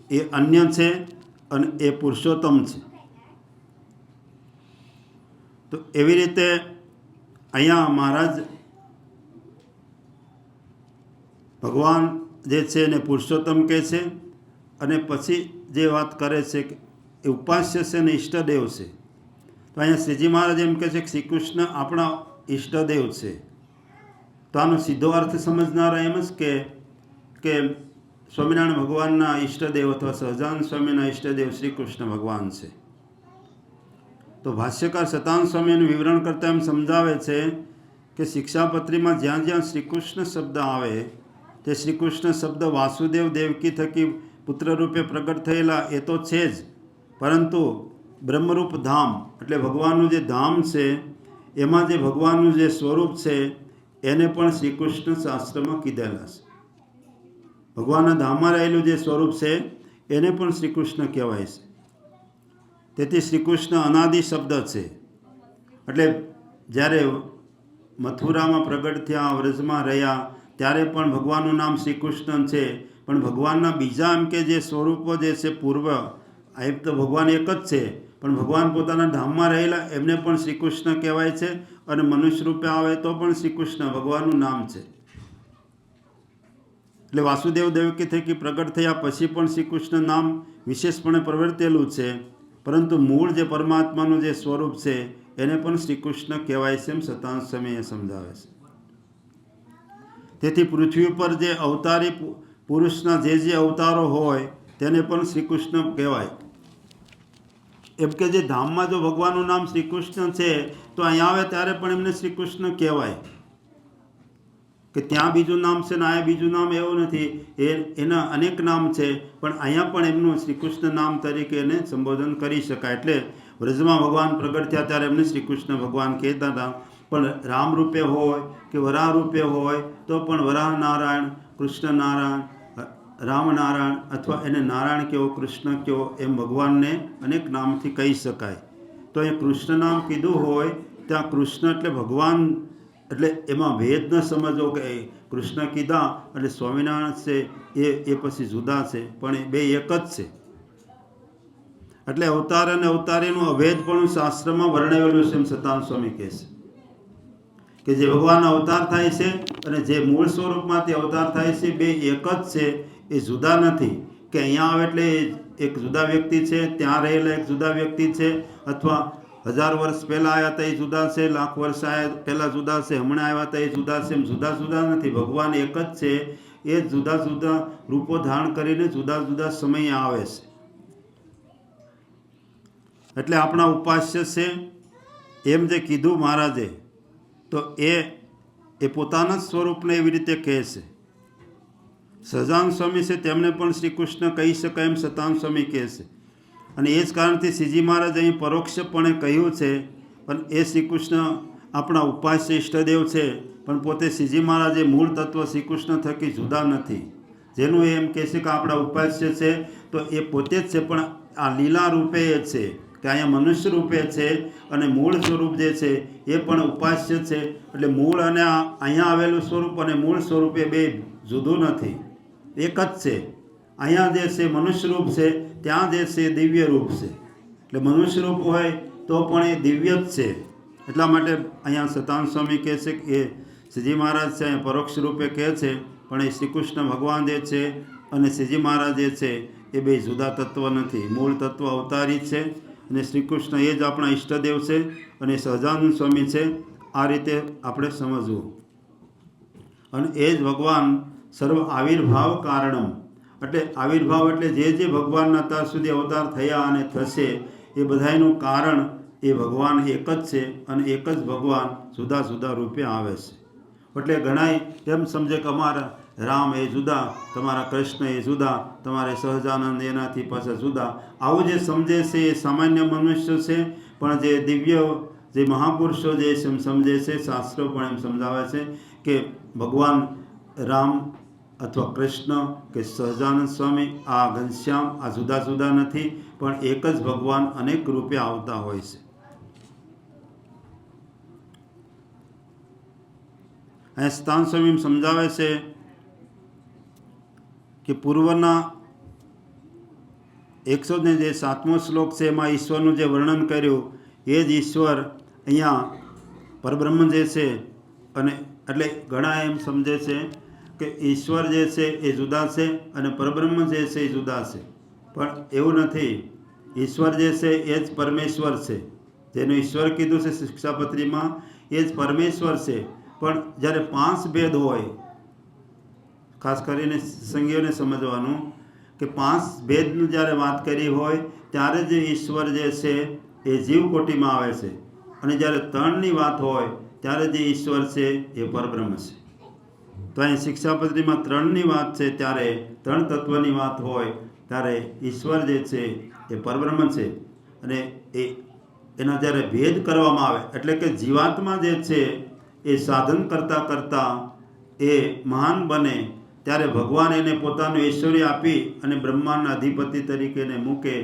એ અન્ય છે અને એ પુરુષોત્તમ છે. તો એવી રીતે અહીંયા મહારાજ ભગવાન જે છે એને પુરુષોત્તમ કહે છે અને પછી જે વાત કરે છે કે એ ઉપાસ્ય છે અને ઈષ્ટદેવ છે. તો અહીંયા શ્રીજી મહારાજ એમ કહે છે કે શ્રી કૃષ્ણ આપણા ઈષ્ટદેવ છે. તો આનો સીધો અર્થ સમજનારા એમ જ કે સ્વામિનારાયણ ભગવાનના ઈષ્ટદેવ અથવા સહજાનંદ સ્વામીના ઈષ્ટદેવ શ્રી કૃષ્ણ ભગવાન છે. તો ભાષ્યકાર સતાનંદ સ્વામીનું વિવરણ કરતાં એમ સમજાવે છે કે શિક્ષાપત્રીમાં જ્યાં જ્યાં શ્રીકૃષ્ણ શબ્દ આવે તે શ્રીકૃષ્ણ શબ્દ વાસુદેવ દેવકી થકી પુત્ર રૂપે પ્રગટ થયેલા એ તો છે જ, પરંતુ બ્રહ્મરૂપ ધામ એટલે ભગવાનનું જે ધામ છે એમાં જે ભગવાનનું જે સ્વરૂપ છે એને પણ શ્રીકૃષ્ણ શાસ્ત્રમાં કીધેલા છે. ભગવાનના ધામમાં રહેલું જે સ્વરૂપ છે એને પણ શ્રીકૃષ્ણ કહેવાય છે. તેથી શ્રીકૃષ્ણ અનાદિ શબ્દ છે. એટલે જ્યારે મથુરામાં પ્રગટ થયા, વ્રજમાં રહ્યા, ત્યારે પણ ભગવાનનું નામ શ્રીકૃષ્ણ છે. પણ ભગવાનના બીજા એમ કે જે સ્વરૂપો જે છે પૂર્વ, એમ તો ભગવાન એક જ છે, પણ ભગવાન પોતાના ધામમાં રહેલા એમને પણ શ્રીકૃષ્ણ કહેવાય છે. અને મનુષ્ય રૂપે આવે તો પણ શ્રીકૃષ્ણ ભગવાનનું નામ છે. એટલે વાસુદેવ દેવકી થકી પ્રગટ થયા પછી પણ શ્રીકૃષ્ણ નામ વિશેષપણે પ્રવર્તેલું છે, પરંતુ મૂળ જે પરમાત્માનું જે સ્વરૂપ છે એને પણ શ્રીકૃષ્ણ કહેવાય છે એમ સતાનંદ સ્વામી સમજાવે છે. તેથી પૃથ્વી ઉપર જે અવતારી પુરુષના જે અવતારો હોય તેને પણ શ્રીકૃષ્ણ કહેવાય. એમ કે જે ધામમાં જો ભગવાનનું નામ શ્રીકૃષ્ણ છે તો અહીંયા આવે ત્યારે પણ એમને શ્રીકૃષ્ણ કહેવાય. કે ત્યાં બીજું નામ છે ને અહીંયા બીજું નામ એવું નથી, એના અનેક નામ છે, પણ અહીંયા પણ એમનું શ્રીકૃષ્ણ નામ તરીકે એને સંબોધન કરી શકાય. એટલે વ્રજમાં ભગવાન પ્રગટ થયા ત્યારે એમને શ્રીકૃષ્ણ ભગવાન કહેતા હતા. પણ રામ રૂપે હોય કે વરાહ રૂપે હોય તો પણ વરાહ નારાયણ, કૃષ્ણ નારાયણ, રામનારાયણ અથવા એને નારાયણ કહો, કૃષ્ણ કહો, એમ ભગવાનને અનેક નામથી કહી શકાય. તો એ કૃષ્ણ નામ કીધું હોય ત્યાં કૃષ્ણ એટલે ભગવાન, એટલે એમાં ભેદ ન સમજો કે કૃષ્ણ કીધા એટલે સ્વામિનારાયણ છે એ પછી જુદા છે, પણ એ બે એક જ છે. એટલે અવતાર અને અવતારીનું અભેદપણું શાસ્ત્રમાં વર્ણવેલું છે એમ સતાનંદ સ્વામી કહે છે કે જે ભગવાનના અવતાર થાય છે અને જે મૂળ સ્વરૂપમાંથી અવતાર થાય છે બે એક જ છે, એ જુદા નથી. કે અહીંયા આવે એટલે એક જુદા વ્યક્તિ છે, ત્યાં રહેલા એક જુદા વ્યક્તિ છે, અથવા 1000 વર્ષ પહેલાં આવ્યા હતા એ જુદા છે, લાખ વર્ષ પહેલાં જુદા છે, હમણાં આવ્યા હતા એ જુદા છે, એમ જુદા જુદા નથી. ભગવાન એક જ છે, એ જુદા જુદા રૂપો ધારણ કરીને જુદા જુદા સમયે આવે છે. એટલે આપણા ઉપાસ્ય છે એમ જે કીધું મહારાજે, તો એ પોતાના જ સ્વરૂપને એવી રીતે કહે છે. સહજાનંદ સ્વામી છે તેમને પણ શ્રી કૃષ્ણ કહી શકાય એમ સતાનંદ સ્વામી કહે છે. અને એ જ કારણથી શ્રીજી મહારાજ અહીં પરોક્ષપણે કહ્યું છે. પણ એ શ્રી કૃષ્ણ આપણા ઉપાસ્ય ઈષ્ટદેવ છે, પણ પોતે શ્રીજી મહારાજે મૂળ તત્વ શ્રી કૃષ્ણ થકી જુદા નથી. જેનું એમ કહે છે કે આપણા ઉપાસ્ય છે, તો એ પોતે જ છે, પણ આ લીલા રૂપે એ છે કે અહીંયા મનુષ્ય રૂપે છે, અને મૂળ સ્વરૂપ જે છે એ પણ ઉપાસ્ય છે. એટલે મૂળ અને અહીંયા આવેલું સ્વરૂપ અને મૂળ સ્વરૂપે બે જુદું નથી, એક જ છે. અહીંયા જે છે મનુષ્ય રૂપ છે, ત્યાં જે છે દિવ્ય રૂપ છે. એટલે મનુષ્ય રૂપ હોય તો પણ એ દિવ્ય જ છે. એટલા માટે અહીંયા સતાનંદ સ્વામી કહે છે કે શ્રીજી મહારાજ છે અહીંયા પરોક્ષ રૂપે કહે છે, પણ એ શ્રી કૃષ્ણ ભગવાન જે છે અને શ્રીજી મહારાજ જે છે એ બે જુદા તત્વ નથી. મૂળ તત્વ અવતારી છે, અને શ્રી કૃષ્ણ એ જ આપણા ઈષ્ટદેવ છે, અને સહજાનંદ સ્વામી છે. આ રીતે આપણે સમજવું. અને એ જ ભગવાન સર્વ આવિર્ભાવ કારણમ, એટલે આવિર્ભાવ એટલે જે ભગવાનના અત્યાર સુધી અવતાર થયા અને થશે એ બધાયનું કારણ એ ભગવાન એક જ છે, અને એક જ ભગવાન જુદા જુદા રૂપે આવે છે. એટલે ઘણાય એમ સમજે કે અમારા રામ એ જુદા, તમારા કૃષ્ણ એ જુદા, તમારે સહજાનંદ એનાથી પાછા જુદા, આવું જે સમજે છે એ સામાન્ય મનુષ્ય છે. પણ જે દિવ્ય જે મહાપુરુષો જે સમજે છે, શાસ્ત્રો પણ એમ સમજાવે છે કે ભગવાન રામ અથવા કૃષ્ણ કે સહજાનંદ સ્વામી, આ ઘનશ્યામ, આ જુદા જુદા નથી, પણ એક જ ભગવાન અનેક રૂપે આવતા હોય છે. અહીં સતાનંદ સ્વામી સમજાવે છે કે પૂર્વના 107મો શ્લોક છે એમાં ઈશ્વરનું જે વર્ણન કર્યું એ જ ઈશ્વર અહીંયા પરબ્રહ્મ જે છે. અને એટલે ઘણા એમ સમજે છે કે ઈશ્વર જે છે એ જુદા છે અને પરબ્રહ્મ જે છે એ જુદા છે, પણ એવું નથી. ઈશ્વર જે છે એ જ પરમેશ્વર છે, જેનું ઈશ્વર કીધું છે શિક્ષાપત્રીમાં એ જ પરમેશ્વર છે. પણ જ્યારે 5 ભેદ હોય, ખાસ કરીને સંગીઓને સમજવાનું કે 5 ભેદનું જ્યારે વાત કરી હોય ત્યારે જ ઈશ્વર જે છે એ જીવકોટીમાં આવે છે, અને જ્યારે 3ની વાત હોય ત્યારે જે ઈશ્વર છે એ પરબ્રહ્મ છે. તો અહીં શિક્ષાપત્રીમાં 3ની વાત છે, ત્યારે 3 તત્વની વાત હોય ત્યારે ઈશ્વર જે છે એ પરબ્રહ્મ છે. અને એના જ્યારે ભેદ કરવામાં આવે એટલે કે જીવાત્મા જે છે એ સાધન કરતાં કરતાં એ મહાન બને, ત્યારે ભગવાન એને પોતાનું ઐશ્વર્ય આપી અને બ્રહ્માંડના અધિપતિ તરીકે એને મૂકે,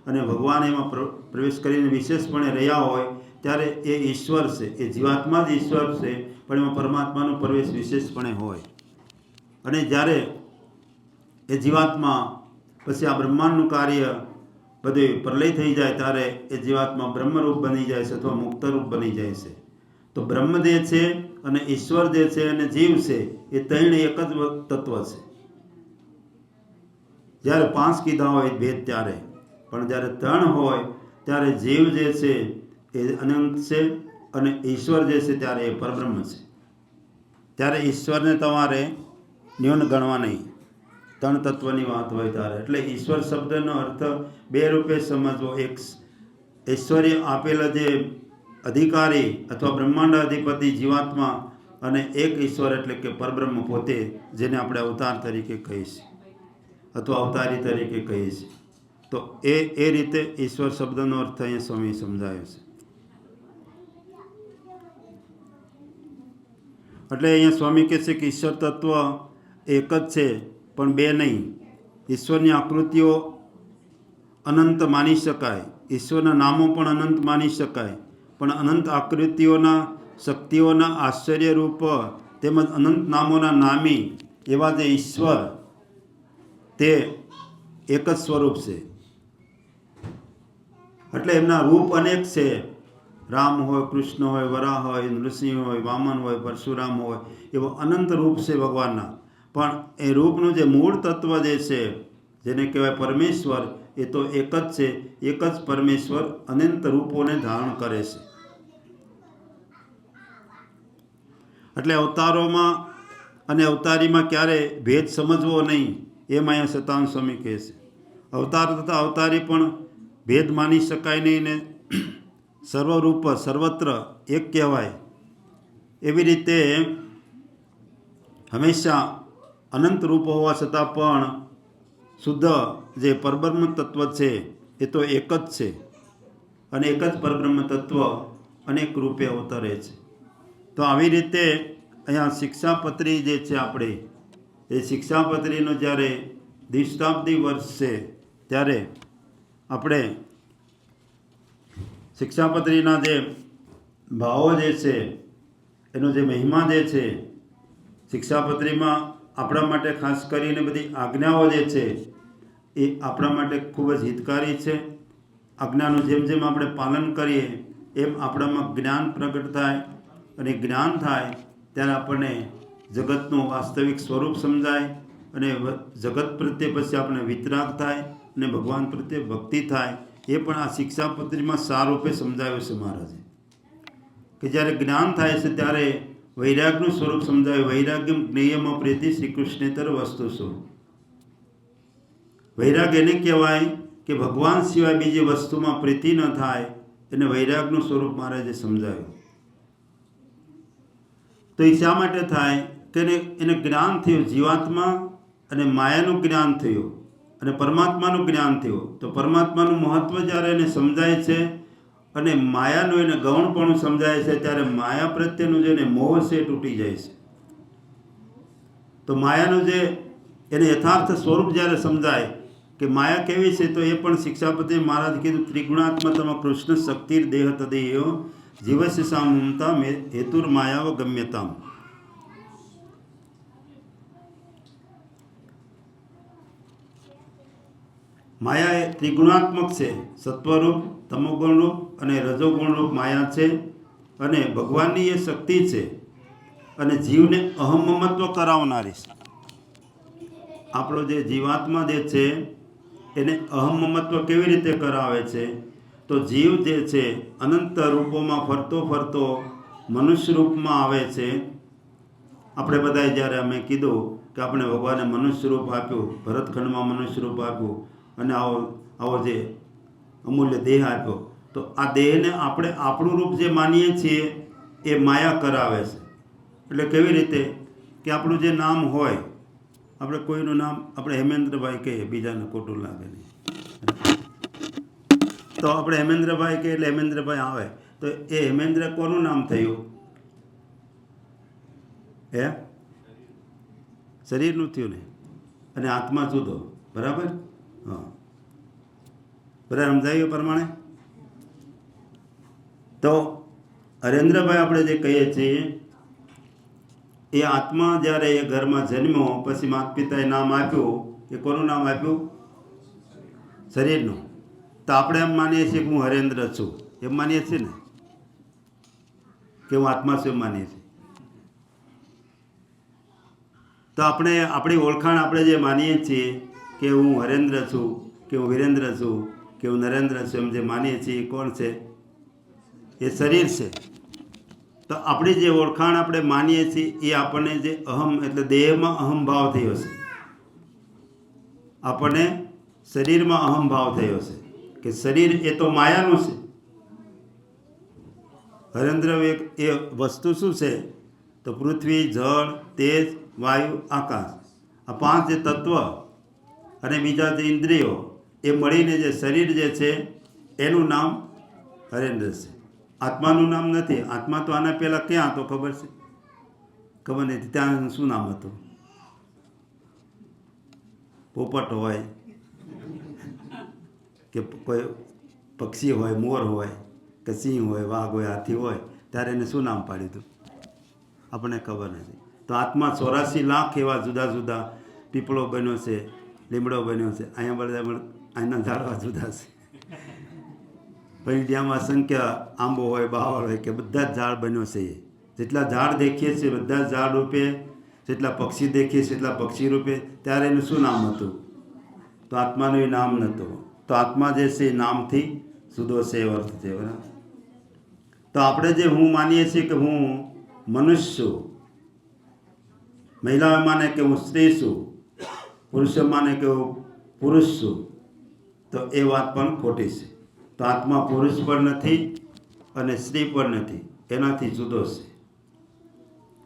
અને ભગવાન એમાં પ્રવેશ કરીને વિશેષપણે રહ્યા હોય ત્યારે એ ઈશ્વર છે, એ જીવાત્મા જ ઈશ્વર છે, પણ એમાં પરમાત્માનો પ્રવેશ વિશેષપણે હોય. અને જ્યારે એ જીવાત્મા પછી આ બ્રહ્માંડનું કાર્ય બધું પ્રલય થઈ જાય ત્યારે એ જીવાત્મા બ્રહ્મરૂપ બની જાય છે અથવા મુક્તરૂપ બની જાય છે. તો બ્રહ્મ જે છે અને ઈશ્વર જે છે અને જીવ છે એ ત્રણ એક જ તત્વ છે. જ્યારે 5 કીધા હોય ભેદ ત્યારે, પણ જ્યારે 3 હોય ત્યારે જીવ જે છે એ અનંત છે અને ઈશ્વર જે છે ત્યારે એ પરબ્રહ્મ છે. ત્યારે ઈશ્વરને તમારે ન્યૂન ગણવા નહીં, 3 તત્વની વાત હોય ત્યારે. એટલે ઈશ્વર શબ્દનો અર્થ 2 રૂપે સમજવો. એક ઐશ્વર્ય આપેલા જે અધિકારી અથવા બ્રહ્માંડ અધિપતિ જીવાત્મા, અને એક ઈશ્વર એટલે કે પરબ્રહ્મ પોતે, જેને આપણે અવતાર તરીકે કહીએ છીએ અથવા અવતારી તરીકે કહીએ છીએ. તો એ રીતે ઈશ્વર શબ્દનો અર્થ અહીંયા સ્વામી સમજાયો છે. એટલે અહીંયા સ્વામી કહે છે કે ઈશ્વર તત્વ એક જ છે, પણ 2 નહીં. ઈશ્વરની આકૃતિઓ અનંત માની શકાય, ઈશ્વરના નામો પણ અનંત માની શકાય, પણ અનંત આકૃતિઓના શક્તિઓના આશ્ચર્યરૂપ તેમજ અનંત નામોના નામી એવા જે ઈશ્વર તે એક જ સ્વરૂપ છે. એટલે એમના રૂપ અનેક છે. રામ હોય, કૃષ્ણ હોય, વરાહ હોય, નૃસિંહ હોય, વામન હોય, પરશુરામ હોય, એવા અનંત રૂપ છે ભગવાનના. પણ એ રૂપનું જે મૂળ તત્વ જે છે જેને કહેવાય પરમેશ્વર, એ તો એક જ છે. એક જ પરમેશ્વર અનંત રૂપોને ધારણ કરે છે. એટલે અવતારોમાં અને અવતારીમાં ક્યારે ભેદ સમજવો નહીં, એમ અહીંયા સતાન સ્વામી કહે છે. અવતાર તથા અવતારી પણ ભેદ માની શકાય નહીં ને સર્વરૂપ સર્વત્ર એક કહેવાય. એવી રીતે હંમેશા અનંત રૂપ હોવા છતાં પણ શુદ્ધ જે પરબ્રહ્મ તત્વ છે એ તો એક જ છે, અને એક જ પરબ્રહ્મ તત્વ અનેક રૂપે અવતરે છે. તો આવી રીતે અહીંયા શિક્ષાપત્રી જે છે આપણે, એ શિક્ષાપત્રીનો જ્યારે દ્વિશતાબ્દી વર્ષ છે ત્યારે આપણે શિક્ષાપત્રીના જે ભાવો જે છે એનો જે મહિમા જે છે, શિક્ષાપત્રીમાં આપણા માટે ખાસ કરીને બધી આજ્ઞાઓ જે છે એ આપણા માટે ખૂબ જ હિતકારી છે. આજ્ઞાનું જેમ જેમ આપણે પાલન કરીએ એમ આપણામાં જ્ઞાન પ્રગટ થાય, અને જ્ઞાન થાય ત્યારે આપણને જગતનું વાસ્તવિક સ્વરૂપ સમજાય, અને જગત પ્રત્યે પછી આપણે વિતરાગ થાય, અને ભગવાન પ્રત્યે ભક્તિ થાય. એ પણ આ શિક્ષાપત્રીમાં સારૂપે સમજાવ્યું છે મહારાજે, કે જ્યારે જ્ઞાન થાય છે ત્યારે વૈરાગનું સ્વરૂપ સમજાવ્યું. વૈરાગ્યમ જ્ઞેયમ પ્રીતિ શ્રી કૃષ્ણેતર વસ્તુ શું. વૈરાગ એને કહેવાય કે ભગવાન સિવાય બીજી વસ્તુમાં પ્રીતિ ન થાય, એને વૈરાગનું સ્વરૂપ મહારાજે સમજાવ્યું. તો એ શા માટે થાય કે એને જ્ઞાન થયું, જીવાત્મા અને માયાનું જ્ઞાન થયું, અને પરમાત્માનું જ્ઞાન થયું. તો પરમાત્માનું મહત્ત્વ જ્યારે એને સમજાય છે અને માયાનું એને ગૌણપણું સમજાય છે, ત્યારે માયા પ્રત્યેનું જે મોહ છે એ તૂટી જાય છે. તો માયાનું જે એને યથાર્થ સ્વરૂપ જ્યારે સમજાય કે માયા કેવી છે, તો એ પણ શિક્ષાપતિ મહારાજ કીધું, ત્રિગુણાત્મતમ કૃષ્ણ શક્તિર દેહ તદેહ જીવસ્ય સામતા હેતુર માયાવ ગમ્યતામ. માયા એ ત્રિગુણાત્મક છે. સત્વરૂપ, તમોગુણરૂપ અને રજોગુણરૂપ માયા છે. અને ભગવાનની એ શક્તિ છે, અને જીવને અહમ મમત્વ કરાવનારી છે. આપણો જે જીવાત્મા જે છે એને અહમ મમત્વ કેવી રીતે કરાવે છે, તો જીવ જે છે અનંત રૂપોમાં ફરતો ફરતો મનુષ્ય રૂપમાં આવે છે. આપણે બધાએ જ્યારે અમે કીધું કે આપણે ભગવાને મનુષ્ય રૂપ આપ્યું, ભરતખંડમાં મનુષ્ય રૂપ આપ્યું, અને આવો જે અમૂલ્ય દેહ આપ્યો, તો આ દેહને આપણે આપણું રૂપ જે માનીએ છીએ એ માયા કરાવે છે. એટલે કેવી રીતે કે આપણું જે નામ હોય, આપણે કોઈનું નામ આપણે હેમેન્દ્રભાઈ કહીએ, બીજાને ખોટું લાગે નહીં, તો આપણે હેમેન્દ્રભાઈ કહીએ એટલે હેમેન્દ્રભાઈ આવે, તો એ હેમેન્દ્ર કોનું નામ થયું? હે, શરીરનું થયું ને, અને આત્મા જુદો. બરાબર? હા, બરાબર સમજાયું પ્રમાણે. તો હરેન્દ્રભાઈ આપણે જે કહીએ છીએ એ આત્મા જ્યારે એ ઘરમાં જન્મ્યો, પછી માતા પિતાએ નામ આપ્યું, એ કોનું નામ આપ્યું? શરીરનું. તો આપણે એમ માનીએ છીએ કે હું હરેન્દ્ર છું, એમ માનીએ છીએ ને, કે હું આત્મા છું એમ માનીએ છીએ. તો આપણે આપણી ઓળખાણ આપણે જે માનીએ છીએ કે હું હરેન્દ્ર છું, કે હું વિરેન્દ્ર છું, કે હું નરેન્દ્ર છું, એમ જે માનીએ છીએ એ કોણ છે? એ શરીર છે. તો આપણી જે ઓળખાણ આપણે માનીએ છીએ એ આપણને જે અહમ એટલે દેહમાં અહમ ભાવ થયો છે, આપણને શરીરમાં અહમ ભાવ થયો છે કે શરીર એ તો માયાનું છે. હરેન્દ્ર એ વસ્તુ શું છે? તો પૃથ્વી, જળ, તેજ, વાયુ, આકાશ, આ પાંચ જે તત્વ અને બીજા જે ઇન્દ્રિયો એ મળીને જે શરીર જે છે એનું નામ હરેન્દ્ર છે. આત્માનું નામ નથી. આત્મા તો આના પહેલાં ક્યાં હતો ખબર છે? ખબર નથી. ત્યાં શું નામ હતું? પોપટ હોય કે કોઈ પક્ષી હોય, મોર હોય કે સિંહ હોય, વાઘ હોય, હાથી હોય, ત્યારે એને શું નામ પાડ્યું હતું આપણને ખબર નથી. તો આત્મા 84 લાખ એવા જુદા જુદા, પીપળો બન્યો છે, લીમડો બન્યો છે, અહીંયા બધા અહીંના ઝાડવા જુદા છે, પૈડિયામાં અસંખ્ય આંબો હોય, બાવળ હોય, કે બધા જ ઝાડ બન્યો છે. જેટલા ઝાડ દેખીએ છીએ બધા જ ઝાડ રૂપે, જેટલા પક્ષી દેખીએ છીએ એટલા પક્ષી રૂપે. ત્યારે એનું શું નામ હતું? તો આત્માનું એ નામ નહોતું. તો આત્મા જે છે એ નામથી જુદો છે, એ અર્થ છે. બરાબર. તો આપણે જે હું માનીએ છીએ કે હું મનુષ્ય છું, મહિલાઓ માને કે હું સ્ત્રી છું, પુરુષો માને કે હું પુરુષ છું, તો એ વાત પણ ખોટી છે. તો આત્મા પુરુષ પણ નથી અને સ્ત્રી પણ નથી, એનાથી જુદો છે.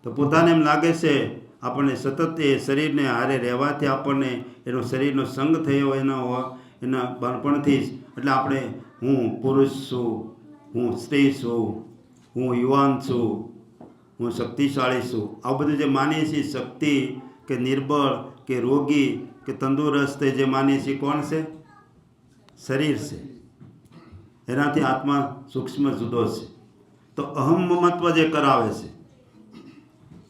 તો પોતાને એમ લાગે છે આપણને સતત એ શરીરને હારે રહેવાથી આપણને એનો શરીરનો સંગ થયો એના બાળપણથી જ, એટલે આપણે હું પુરુષ છું, હું સ્ત્રી છું, હું યુવાન છું, હું શક્તિશાળી છું, આ બધું જે માનીએ છીએ, શક્તિ કે નિર્બળ કે રોગી કે તંદુરસ્ત, જે માનીએ છીએ કોણ છે? શરીર છે. એનાથી આત્મા સૂક્ષ્મ જુદો છે. તો અહમ મમત્વ જે કરાવે છે,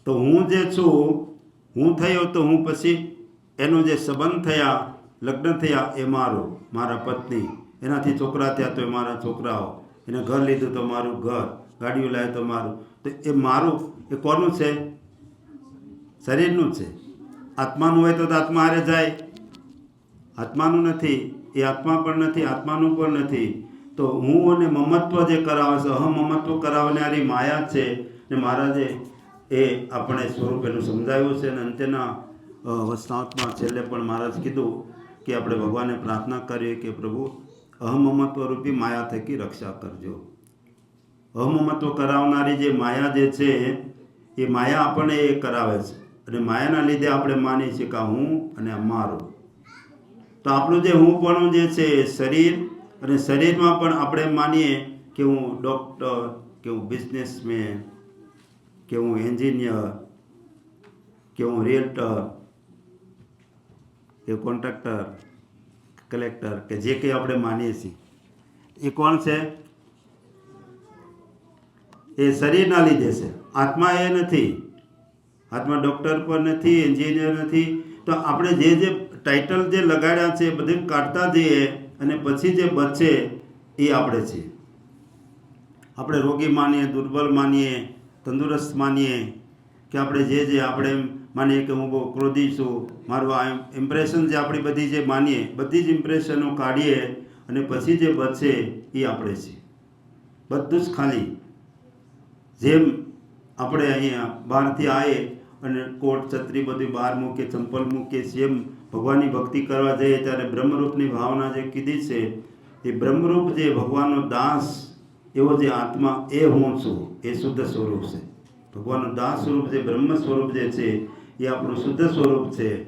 તો હું જે છું, હું થયો તો હું પછી એનો જે સંબંધ થયા, લગ્ન થયા, એ મારું, મારા પત્ની, એનાથી છોકરા થયા તો એ મારા છોકરાઓ, એને ઘર લીધું તો મારું ઘર, ગાડીઓ લાવ્યા તો મારું. તો એ મારું એ કોનું છે? શરીરનું છે. આત્માનું હોય તો આત્મા હારે જાય, આત્માનું નથી, એ આત્મા પણ નથી, આત્માનું પણ નથી. તો હું અને મમત્વ જે કરાવે છે, અહમ મમત્વ કરાવનારી માયા છે. ને મહારાજે એ આપણે સ્વરૂપ એનું સમજાવ્યું છે. અને અંત્યના વસ્તાવતમાં છેલ્લે પણ મહારાજ કીધું કે આપણે ભગવાનને પ્રાર્થના કરીએ કે પ્રભુ અહમ મમત્વ રૂપી માયા થકી રક્ષા કરજો. અહમ મમત્વ કરાવનારી જે માયા જે છે, એ માયા આપણને એ કરાવે છે. અને માયાના લીધે આપણે માનીએ છીએ કે હું અને મારું. તો આપણું જે હું પણ જે છે શરીર, અને શરીરમાં પણ આપણે માનીએ કે હું ડૉક્ટર, કે હું બિઝનેસમેન, કે હું એન્જિનિયર, કે હું રિયલ્ટર, કે કોન્ટ્રાક્ટર, કલેક્ટર, કે જે કંઈ આપણે માનીએ છીએ, એ કોણ છે? એ શરીરના લીધે છે. આત્મા એ નથી. આત્મા ડૉક્ટર પણ નથી, એન્જિનિયર નથી. તો આપણે જે ટાઇટલ જે લગાડ્યા છે એ બધું કાઢતા જઈએ, અને પછી જે બચે એ આપણે છીએ. આપણે રોગી માનીએ, દુર્બળ માનીએ, તંદુરસ્ત માનીએ, કે આપણે જે આપણે માનીએ કે હું બહુ ક્રોધી છું, મારું આ ઇમ્પ્રેશન જે આપણી બધી જે માનીએ, બધી જ ઇમ્પ્રેશનો કાઢીએ, અને પછી જે બચે એ આપણે છીએ. બધું જ ખાલી. જેમ આપણે અહીંયા બહારથી આવીએ અને કોટ છત્રી બધી બહાર મૂકીએ, ચંપલ મૂકીએ, જેમ ભગવાનની ભક્તિ કરવા જઈએ ત્યારે બ્રહ્મરૂપની ભાવના જે કીધી છે, એ બ્રહ્મરૂપ જે ભગવાનનો દાસ, એવો જે આત્મા, એ હું છું, એ શુદ્ધ સ્વરૂપ છે. ભગવાનનું દાસ સ્વરૂપ જે બ્રહ્મ સ્વરૂપ જે છે, એ આપણું શુદ્ધ સ્વરૂપ છે.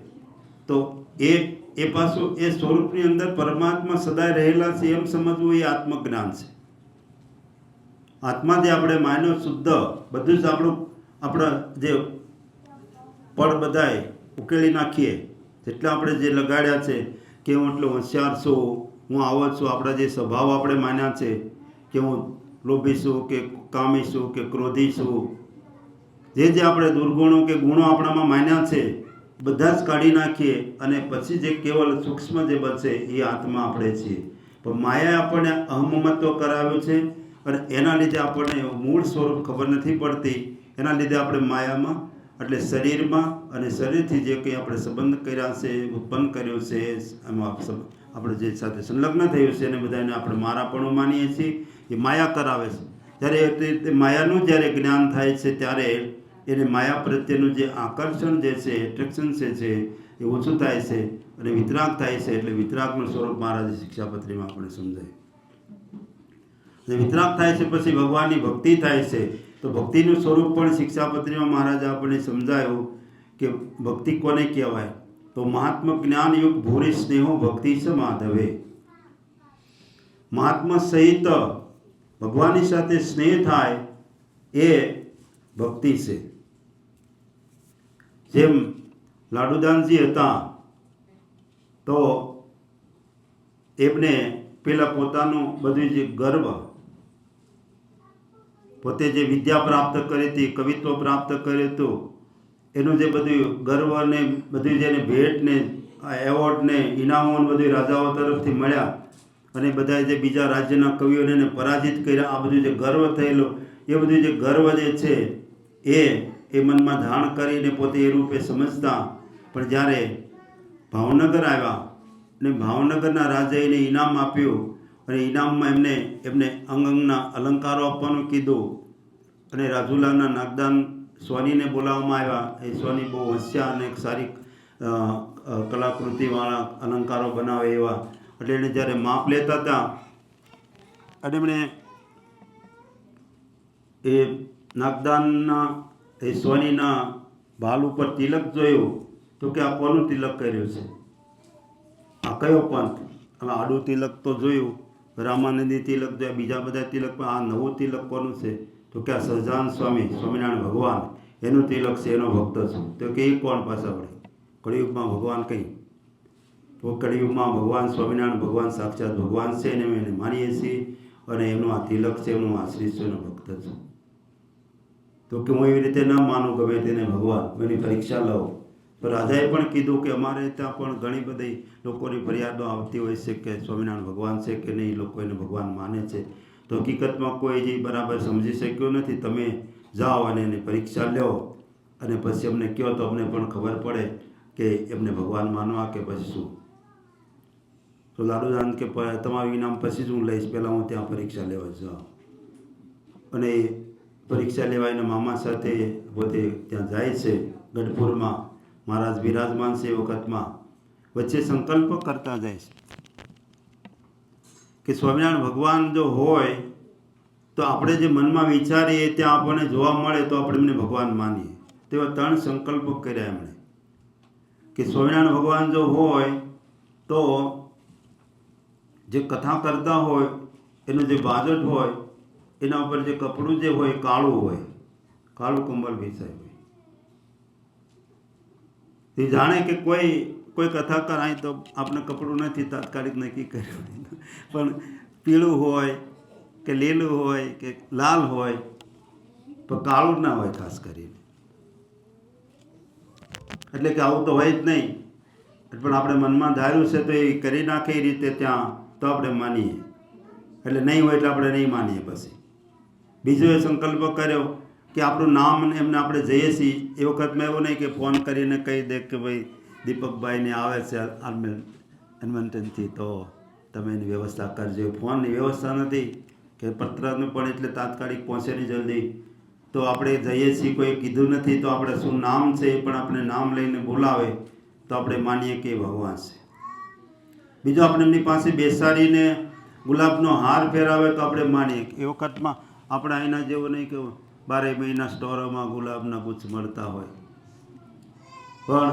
તો એ પાછું એ સ્વરૂપની અંદર પરમાત્મા સદાય રહેલા છે એમ સમજવું, એ આત્મજ્ઞાન છે. આત્મા જે આપણે માન્યો શુદ્ધ, બધું જ આપણા જે પળ બધાય ઉકેલી નાખીએ, જેટલા આપણે જે લગાડ્યા છે કે હું એટલો હોશિયાર છું, હું આવો છું, આપણા જે સ્વભાવ આપણે માન્યા છે કે હું લોભી છું, કે કામી છું, કે ક્રોધી છું, જે આપણે દુર્ગુણો કે ગુણો આપણામાં માન્યા છે, બધા જ કાઢી નાખીએ, અને પછી જે કેવલ સૂક્ષ્મ જે બચે એ આત્મા આપણે છીએ. પણ માયાએ આપણને અહમમત્વ કરાવ્યું છે, અને એના લીધે આપણને મૂળ સ્વરૂપ ખબર નથી પડતી. એના લીધે આપણે માયામાં, એટલે શરીરમાં અને શરીરથી જે કંઈ આપણે સંબંધ કર્યા છે, ઉત્પન્ન કર્યો છે, એમાં આપણે જે સાથે સંલગ્ન થયું છે, એને બધાને આપણે મારાપણું માનીએ છીએ. એ માયા કરાવે છે. જ્યારે માયાનું જ્યારે જ્ઞાન થાય છે, ત્યારે એને માયા પ્રત્યેનું જે આકર્ષણ જે છે, એટ્રેક્શન છે એ ઓછું થાય છે, અને વિતરાગ થાય છે. એટલે વિતરાગનું સ્વરૂપ મહારાજે શિક્ષાપત્રીમાં આપણે સમજાય. અને વિતરાગ થાય છે પછી ભગવાનની ભક્તિ થાય છે. તો ભક્તિનું સ્વરૂપ પણ શિક્ષાપત્રીમાં મહારાજે આપણને સમજાયું કે ભક્તિ કોને કહેવાય? તો મહાત્મા જ્ઞાનયુગ ભૂરી સ્નેહો ભક્તિ સ માધવે. મહાત્મા સહિત ભગવાનની સાથે સ્નેહ થાય એ ભક્તિ છે. જેમ લાડુદાનજી હતા, તો એમને પેલા પોતાનું બધું જે ગર્વ, પોતે જે વિદ્યા પ્રાપ્ત કરી હતી, કવિત્વ પ્રાપ્ત કર્યું હતું, એનું જે બધું ગર્વ ને બધું જેને ભેટ ને એવોર્ડ ને ઇનામો ને બધું રાજાઓ તરફથી મળ્યા અને બધા જે બીજા રાજ્યના કવિઓને એને પરાજિત કર્યા, આ બધું જે ગર્વ થયેલો, એ બધું જે ગર્વ જે છે એ મનમાં ધારણ કરીને પોતે એ રૂપે સમજતા. પણ જ્યારે ભાવનગર આવ્યા અને ભાવનગરના રાજાએ એને ઇનામ આપ્યું અને ઇનામમાં એમને અંગના અલંકારો આપવાનું કીધું અને રાજુલાના નાગદાન સ્વામીને બોલાવવામાં આવ્યા. એ સ્વામી બહુ હોશિયાર અને એક સારી કલાકૃતિવાળા અલંકારો બનાવે એવા. એટલે એને જ્યારે માપ લેતા હતા અને એમણે એ નાગદાનના એ સ્વામીના ભાલ ઉપર તિલક જોયું તો કે આ કોનું તિલક કર્યું છે, આ કયો પંથ? હવે આડું તિલક તો જોયું, રામાનંદી તિલક જોયા, બીજા બધા તિલક, પણ આ નવું તિલક કોનું છે? તો કે આ સહજાનંદ સ્વામી, સ્વામિનારાયણ ભગવાન એનું તિલક છે, એનો ભક્ત છું. તો કે એ કોણ પાછા વળે? કળિયુગમાં ભગવાન કંઈ? તો કળિયુગમાં ભગવાન સ્વામિનારાયણ ભગવાન સાક્ષાત ભગવાન છે અને અમે એને માનીએ છીએ અને એમનું આ તિલક છે, એમનું આશ્રિત છે, એનો ભક્ત છું. તો કે હું એવી રીતે ન માનું ગમે તેને ભગવાન, એની પરીક્ષા લઉં. તો રાજાએ પણ કીધું કે અમારે ત્યાં પણ ઘણી બધી લોકોની ફરિયાદો આવતી હોય છે કે સ્વામિનારાયણ ભગવાન છે કે નહીં, લોકો એને ભગવાન માને છે. તો હકીકતમાં કોઈ જે બરાબર સમજી શક્યું નથી. તમે જાઓ અને એની પરીક્ષા લો અને પછી અમને કહો તો અમને પણ ખબર પડે કે એમને ભગવાન માનવા કે પછી શું. તો લાડુદાન કે તમારું ઇનામ પછી જ હું લઈશ, પહેલાં હું ત્યાં પરીક્ષા લેવા જાઉં. અને પરીક્ષા લેવા એના મામા સાથે પોતે ત્યાં જાય છે ગઢપુરમાં. મહારાજ બિરાજમાન છે એ વખતમાં. વચ્ચે સંકલ્પ કરતા જાય છે કે સ્વામિનારાયણ ભગવાન જો હોય તો આપણે જે મનમાં વિચારીએ ત્યાં આપણને જોવા મળે તો આપણે એમને ભગવાન માનીએ. તેવા 3 સંકલ્પો કર્યા એમણે કે સ્વામિનારાયણ ભગવાન જો હોય તો જે કથા કરતા હોય એનું જે બાજટ હોય એના ઉપર જે કપડું જે હોય કાળું હોય, કાળું કંબળ વિછાય હોય. એ જાણે કે કોઈ કથાકાર અહીં તો આપણે કપડું નથી તાત્કાલિક નક્કી કર્યું, પણ પીળું હોય કે લીલું હોય કે લાલ હોય, પણ કાળું ના હોય ખાસ કરીને. એટલે કે આવું તો હોય જ નહીં, પણ આપણે મનમાં ધાર્યું છે તો એ કરી નાખે એ રીતે ત્યાં તો આપણે માનીએ. એટલે નહીં હોય એટલે આપણે નહીં માનીએ. પછી બીજો એ સંકલ્પ કર્યો કે આપણું નામ એમને આપણે જઈએ છીએ એ વખતમાં એવું નહીં કે ફોન કરીને કહી દે કે ભાઈ દીપકભાઈને આવે છે એડમન્ટનથી તો તમે એની વ્યવસ્થા કરજો. ફોનની વ્યવસ્થા નથી કે પત્રનું પણ એટલે તાત્કાલિક પહોંચે નહીં જલ્દી. તો આપણે જઈએ છીએ, કોઈ કીધું નથી તો આપણે શું નામ છે એ પણ આપણે નામ લઈને બોલાવે તો આપણે માનીએ કે ભગવાન છે. બીજું આપણે એમની પાસે બેસાડીને ગુલાબનો હાર ફેરાવે તો આપણે માનીએ. એ વખતમાં આપણે અહીંના જેવું નહીં કે 12 મહિના સ્ટોરોમાં ગુલાબના ગુચ્છ મળતા હોય, પણ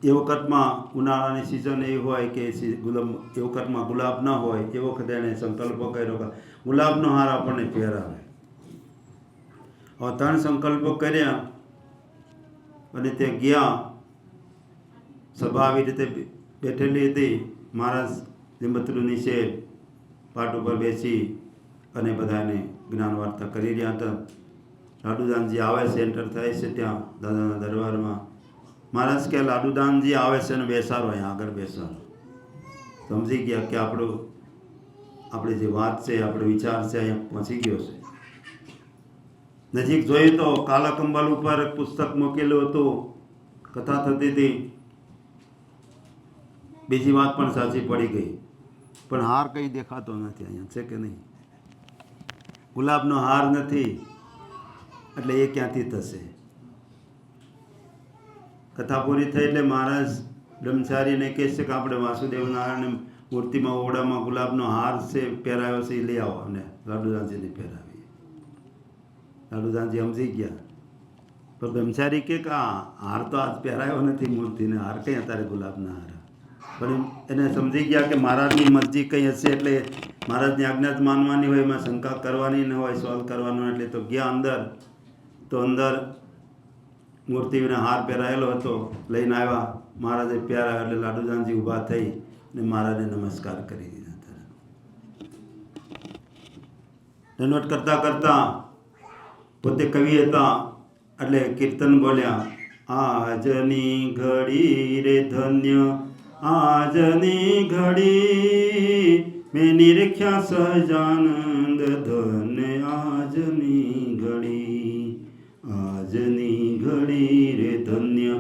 એ વખતમાં ઉનાળાની સિઝન એવી હોય કે એ વખતમાં ગુલાબ ન હોય. એ વખતે એણે સંકલ્પ કર્યો કે ગુલાબનો હાર આપણને ફેરાવે. હવે 3 સંકલ્પો કર્યા અને તે ગયા. સભા આવી રીતે બેઠેલી હતી. મહારાજ લીંબત્રુ નીચે પાટ ઉપર બેસી અને બધાને જ્ઞાન વાર્તા કરી રહ્યા હતા. લાડુદાનજી આવે છે, એન્ટર થાય છે ત્યાં દાદાના દરબારમાં. મહારાજ કે લાડુદાનજી આવે છે ને બેસાડો, અહીંયા આગળ બેસાડો. સમજી ગયા કે આપણી જે વાત છે, આપણો વિચાર છે અહીંયા પહોંચી ગયો છે. નજીક જોયું તો કાલા કંબલ ઉપર પુસ્તક મૂકેલું હતું, કથા થતી હતી. બીજી વાત પણ સાચી પડી ગઈ, પણ હાર કંઈ દેખાતો નથી અહીંયા, છે કે નહીં? ગુલાબનો હાર નથી એટલે એ ક્યાંથી થશે? કથા પૂરી થઈ એટલે મહારાજ બ્રહ્મચારીને કહે છે કે આપણે વાસુદેવ નારાયણ મૂર્તિમાં ઓરડામાં ગુલાબનો હાર છે પહેરાયો છે, એ લઈ આવો. અને લાડુદાનજીને પહેરાવી. લાડુદાનજી સમજી ગયા. પણ બ્રહ્મચારી કે આ હાર તો આજ પહેરાયો નથી મૂર્તિને, હાર કંઈ અત્યારે ગુલાબના હાર. પણ એને સમજી ગયા કે મહારાજની મરજી કંઈ હશે એટલે મહારાજની આજ્ઞા જ માનવાની હોય, એમાં શંકા કરવાની ન હોય, સવાલ કરવાનો. એટલે તો ગયા અંદર. તો અંદર મૂર્તિને હાર પહેરાયેલો હતો, લઈને આવ્યા. મહારાજે પહેરાવ્યો એટલે લાડુદાનજી ઊભા થઈ ને મહારાજને નમસ્કાર કરી દીધા. દંડવત કરતાં કરતાં પોતે કવિ હતા એટલે કીર્તન બોલ્યા. આજની ઘડી રે ધન્ય આજની ઘડી મેં નિરીખ્યા સહજાનંદ ધન્ય આજની ઘડી. આજની ઘડી રે ધન્ય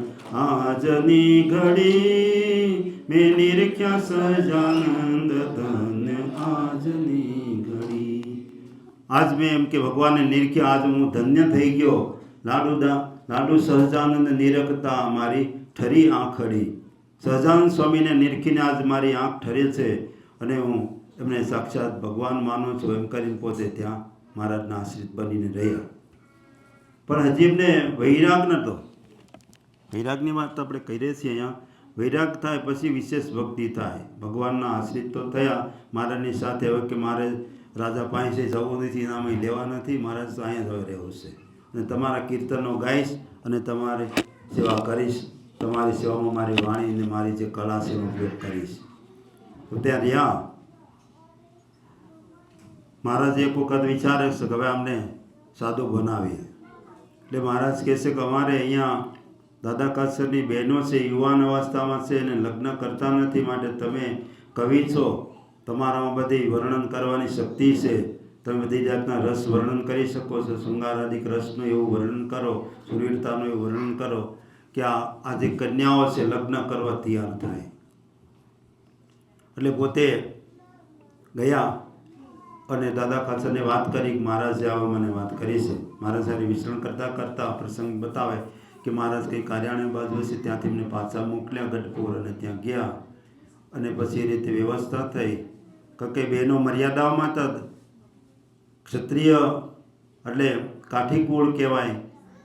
આજની ઘડી મેં નિરીખ્યા સહજાનંદ ધન્ય આજની ઘડી. આજ મેં એમ કે ભગવાનને નિરખ્યા, આજ હું ધન્ય થઈ ગયો. લાડુ સહજાનંદ નિરખતા મારી ઠરી આંખડી. સહજાનંદ સ્વામીને નિરખીને આજ મારી આંખ ઠરે છે અને હું એમને સાક્ષાત ભગવાન માનું છું એમ કરીને પોતે ત્યાં મહારાજના આશ્રિત બનીને રહ્યા. પણ હજી એમને વૈરાગ નહોતો. વૈરાગની વાત આપણે કરીએ છીએ અહીંયા. વૈરાગ થાય પછી વિશેષ ભક્તિ થાય. ભગવાનના આશ્રિત તો થયા મહારાજની સાથે. હવે કે મારે રાજા પાસે જવું નથી, નામ લેવા નથી, મહારાજ તો અહીંયા જ રહેવું છે અને તમારા કીર્તનો ગાઈશ અને તમારી સેવા કરીશ. તમારી સેવામાં મારી વાણી અને મારી જે કળા છે એનો ઉપયોગ કરીશ. તો ત્યાં રહ્યા. મહારાજ એક વખત વિચારે છે કે હવે અમને સાદું બનાવીએ. એટલે મહારાજ કહે છે કે અમારે અહીંયા દાદા કાસરની બહેનો છે, યુવાન અવસ્થામાં છે અને લગ્ન કરતા નથી, માટે તમે કવિ છો, તમારામાં બધી વર્ણન કરવાની શક્તિ છે, તમે બધી જાતના રસ વર્ણન કરી શકો છો. શૃંગારાદિક રસનું એવું વર્ણન કરો, સુરવીરતાનું એવું વર્ણન કરો કે આ જે કન્યાઓ છે લગ્ન કરવા તૈયાર થાય. એટલે પોતે ગયા અને દાદા ખાચરને વાત કરી કે મહારાજે આવો મને વાત કરી છે. મહારાજ સાથે વિચરણ કરતાં કરતાં પ્રસંગ બતાવે કે મહારાજ કંઈ કાર્યાલય બાજુ હશે ત્યાંથી એમને પાછા મોકલ્યા ગઢપુર અને ત્યાં ગયા અને પછી એ રીતે વ્યવસ્થા થઈ. કે બહેનો મર્યાદાઓમાં તો ક્ષત્રિય એટલે કાઠી કુળ કહેવાય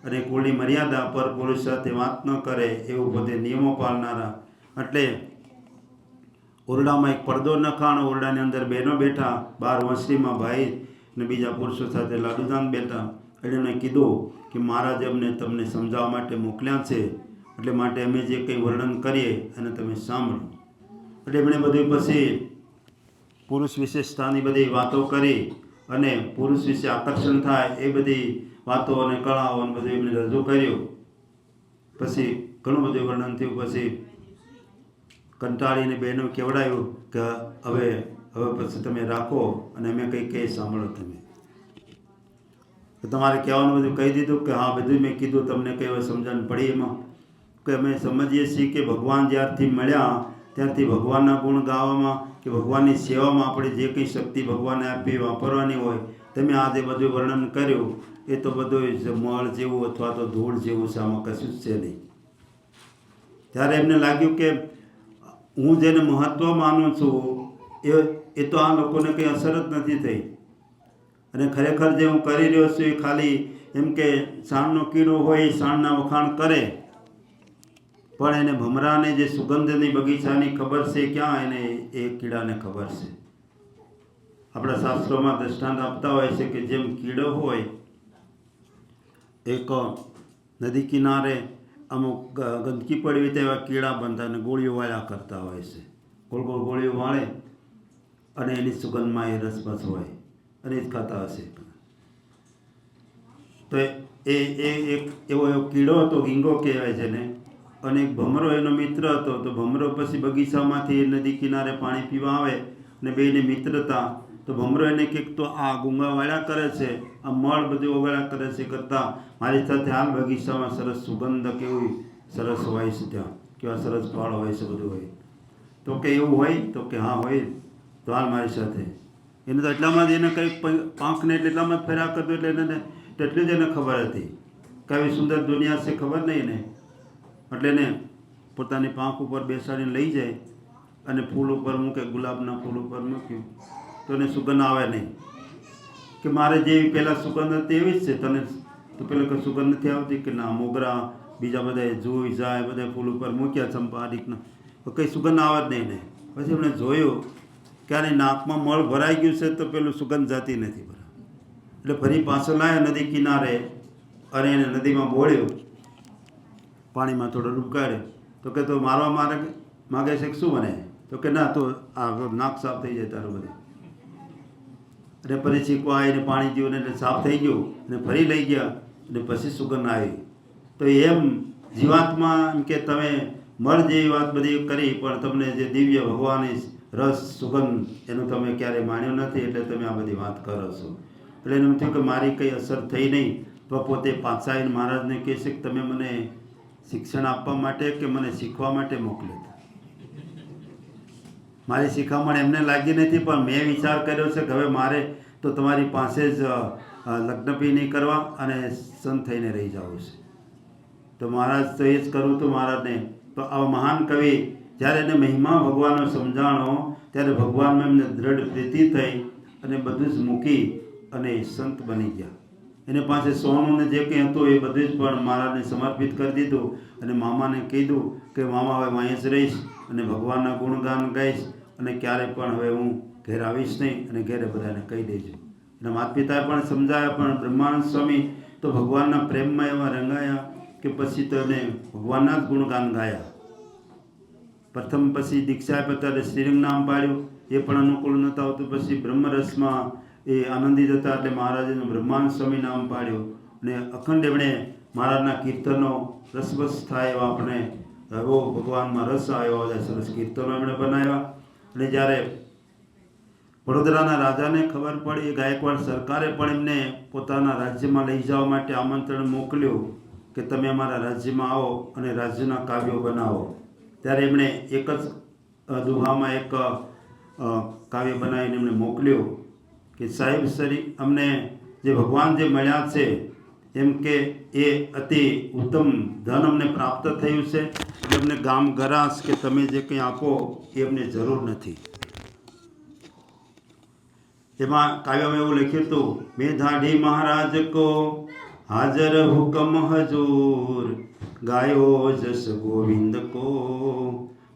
અને કુળની મર્યાદા પર પુરુષ સાથે વાત ન કરે એવું બધે નિયમો પાળનારા. એટલે ઓરડામાં એક પડદો નખાણો, ઓરડાની અંદર બહેનો બેઠા, બહાર વંશરીમાં ભાઈ ને બીજા પુરુષો સાથે લાડુદાન બેઠા. એટલે એમણે કીધું કે મહારાજ અમને તમને સમજાવવા માટે મોકલ્યા છે, એટલે માટે અમે જે કંઈ વર્ણન કરીએ એને તમે સાંભળો. એટલે એમણે બધું પછી પુરુષ વિશેષતાની બધી વાતો કરી અને પુરુષ વિશે આકર્ષણ થાય એ બધી વાતો અને કળાઓ અને બધું એમને રજૂ કર્યું. પછી ઘણું બધું વર્ણન થયું. પછી કંટાળીને બહેનો કેવડાવ્યું કે હવે પછી તમે રાખો અને અમે કંઈ કહી સાંભળો. તમે તમારે કહેવાનું બધું કહી દીધું કે હા બધું મેં કીધું, તમને કંઈ હવે સમજણ પડી એમાં કે અમે સમજીએ છીએ કે ભગવાન જ્યારથી મળ્યા ત્યારથી ભગવાનના ગુણ ગાવામાં કે ભગવાનની સેવામાં આપણે જે કંઈ શક્તિ ભગવાને આપી વાપરવાની હોય, તમે આ જે બધું વર્ણન કર્યું એ તો બધું મળ જેવું અથવા તો ધૂળ જેવું છે, આમાં કશું જ છે નહીં. ત્યારે એમને લાગ્યું કે હું જેને મહત્ત્વ માનું છું એ તો આ લોકોને કંઈ અસર જ નથી થઈ અને ખરેખર જે હું કરી રહ્યો છું એ ખાલી એમ કે સાણનો કીડો હોય એ સાણના વખાણ કરે, પણ એને ભમરાને જે સુગંધની બગીચાની ખબર છે ક્યાં એને એ કીડાને ખબર છે. આપણા શાસ્ત્રોમાં દૃષ્ટાંત આપતા હોય છે કે જેમ કીડો હોય, એક નદી કિનારે અમુક ગંદકી પડી હોય તેવા કીડા બનતા અને ગોળીઓ વાળ્યા કરતા હોય છે. ગોળ ગોળ ગોળીઓ વાળે અને એની સુગંધમાં એ રસબસ હોય અને એ જ ખાતા હશે. તો એ એક એવો કીડો હતો, ગીંગો કહેવાય છે ને, અને એક ભમરો એનો મિત્ર હતો. તો ભમરો પછી બગીચામાંથી નદી કિનારે પાણી પીવા આવે અને બેને મિત્રતા. તો ભમરો એને કંઈક તો આ ગુંગા વાળ્યા કરે છે, આ મળ બધું ઓગળ્યા કરે છે કરતાં મારી સાથે હાલ બગીચામાં સરસ સુગંધ કેવી સરસ હોય છે, ત્યાં કેવા સરસ ફળ હોય છે બધું હોય. તો કે એવું હોય? તો કે હા હોય, તો હાલ મારી સાથે. એને તો એટલામાં જ એને કંઈક પાંખને એટલામાં જ ફેરા કરતો એટલે એને તેટલી જ એને ખબર હતી કે આવી સુંદર દુનિયા છે, ખબર નહીં ને. એટલે એને પોતાની પાંખ ઉપર બેસાડીને લઈ જાય અને ફૂલ ઉપર મૂકે, ગુલાબના ફૂલ ઉપર મૂક્યું તો એને સુગંધ આવે નહીં. કે મારે જેવી પહેલાં સુગંધ હતી એવી જ છે, તને તો પેલા કંઈ સુગંધ નથી આવતી? કે ના, મોગરા બીજા બધા જુઈ જાય બધા ફૂલ ઉપર મૂક્યા ચંપા આદિકના, તો કંઈ સુગંધ આવે જ નહીં ને. પછી એમણે જોયું કે આની નાકમાં મળ ભરાઈ ગયું છે તો પેલું સુગંધ જાતી નથી બરાબર. એટલે ફરી પાછો લાવ્યા નદી કિનારે અને એને નદીમાં બોળ્યું પાણીમાં થોડો ડૂબકાડ્યો તો કે તો મારવા માગે છે કે શું બને? તો કે ના, તો આ નાક સાફ થઈ જાય તારું બધું. અને પછી છીકવા આવીને પાણી પીવું એટલે સાફ થઈ ગયું અને ફરી લઈ ગયા અને પછી સુગંધ આવી. તો એમ જીવાત્મા એમ કે તમે મર જેવી વાત બધી કરી, પણ તમને જે દિવ્ય ભગવાનની રસ સુગંધ એનું તમે ક્યારેય માન્યું નથી, એટલે તમે આ બધી વાત કરો છો. એટલે એનું થયું કે મારી કંઈ અસર થઈ નહીં. તો પોતે પાછા આવીને મહારાજને કહે છે કે તમે મને શિક્ષણ આપવા માટે કે મને શીખવા માટે મોકલ્યો હતા? મારી શિખામણ એમને લાગી નથી, પણ મેં વિચાર કર્યો છે કે હવે મારે તો તમારી પાસે જ લગ્ન નહીં કરવા અને સંત થઈને રહી જવું છે. તો મહારાજ તો એ જ કરું હતું મહારાજને. તો આવા મહાન કવિ જ્યારે એને મહિમા ભગવાનનો સમજાણો ત્યારે ભગવાનમાં એમને દ્રઢ પ્રીતિ થઈ અને બધું જ મૂકી અને સંત બની ગયા. એને પાસે સોનું ને જે કંઈ હતું એ બધું જ પણ મહારાજને સમર્પિત કરી દીધું અને મામાને કીધું કે મામા હવે હું અહીં જ રહીશ અને ભગવાનના ગુણગાન ગાઈશ અને ક્યારે પણ હવે હું ઘેર આવીશ નહીં અને ઘેરે બધાને કહી દેજો. અને માતા પિતાએ પણ સમજાયા, પણ બ્રહ્માનંદ સ્વામી તો ભગવાનના પ્રેમમાં એવા રંગાયા કે પછી તો એને ભગવાનના જ ગુણગાન ગાયા. પ્રથમ પછી દીક્ષા આપ્યા ત્યારે શ્રીરંગ નામ પાડ્યું, એ પણ અનુકૂળ નહોતું આવતું. પછી બ્રહ્મરસમાં એ આનંદિત હતા એટલે મહારાજે બ્રહ્માનંદ સ્વામી નામ પાડ્યું. અને અખંડ એમણે મહારાજના કીર્તનો રસબસ થાય એવા આપણે એવો ભગવાનમાં રસ આવ્યો એવા સરસ કીર્તનો એમણે બનાવ્યા. અને જ્યારે વડોદરાના રાજાને ખબર પડી, ગાયકવાડ સરકારે પણ એમને પોતાના રાજ્યમાં લઈ જવા માટે આમંત્રણ મોકલ્યું કે તમે અમારા રાજ્યમાં આવો અને રાજ્યના કાવ્યો બનાવો. ત્યારે એમણે એક જ દુહામાં એક કાવ્ય બનાવીને એમને મોકલ્યું કે સાહેબ સરી અમને જે ભગવાન જે મળ્યા છે એમ કે એ અતિ ઉત્તમ ધન અમને પ્રાપ્ત થયું છે, એટલે અમને ગામ ગરાસ કે તમે જે કંઈ આપો એ અમને જરૂર નથી. એમાં કાવ્યમાં એવું લખ્યું હતું, મેધાઢી મહારાજ કો હાજર હુકમ હજૂર, ગાયો જસ ગોવિંદ કો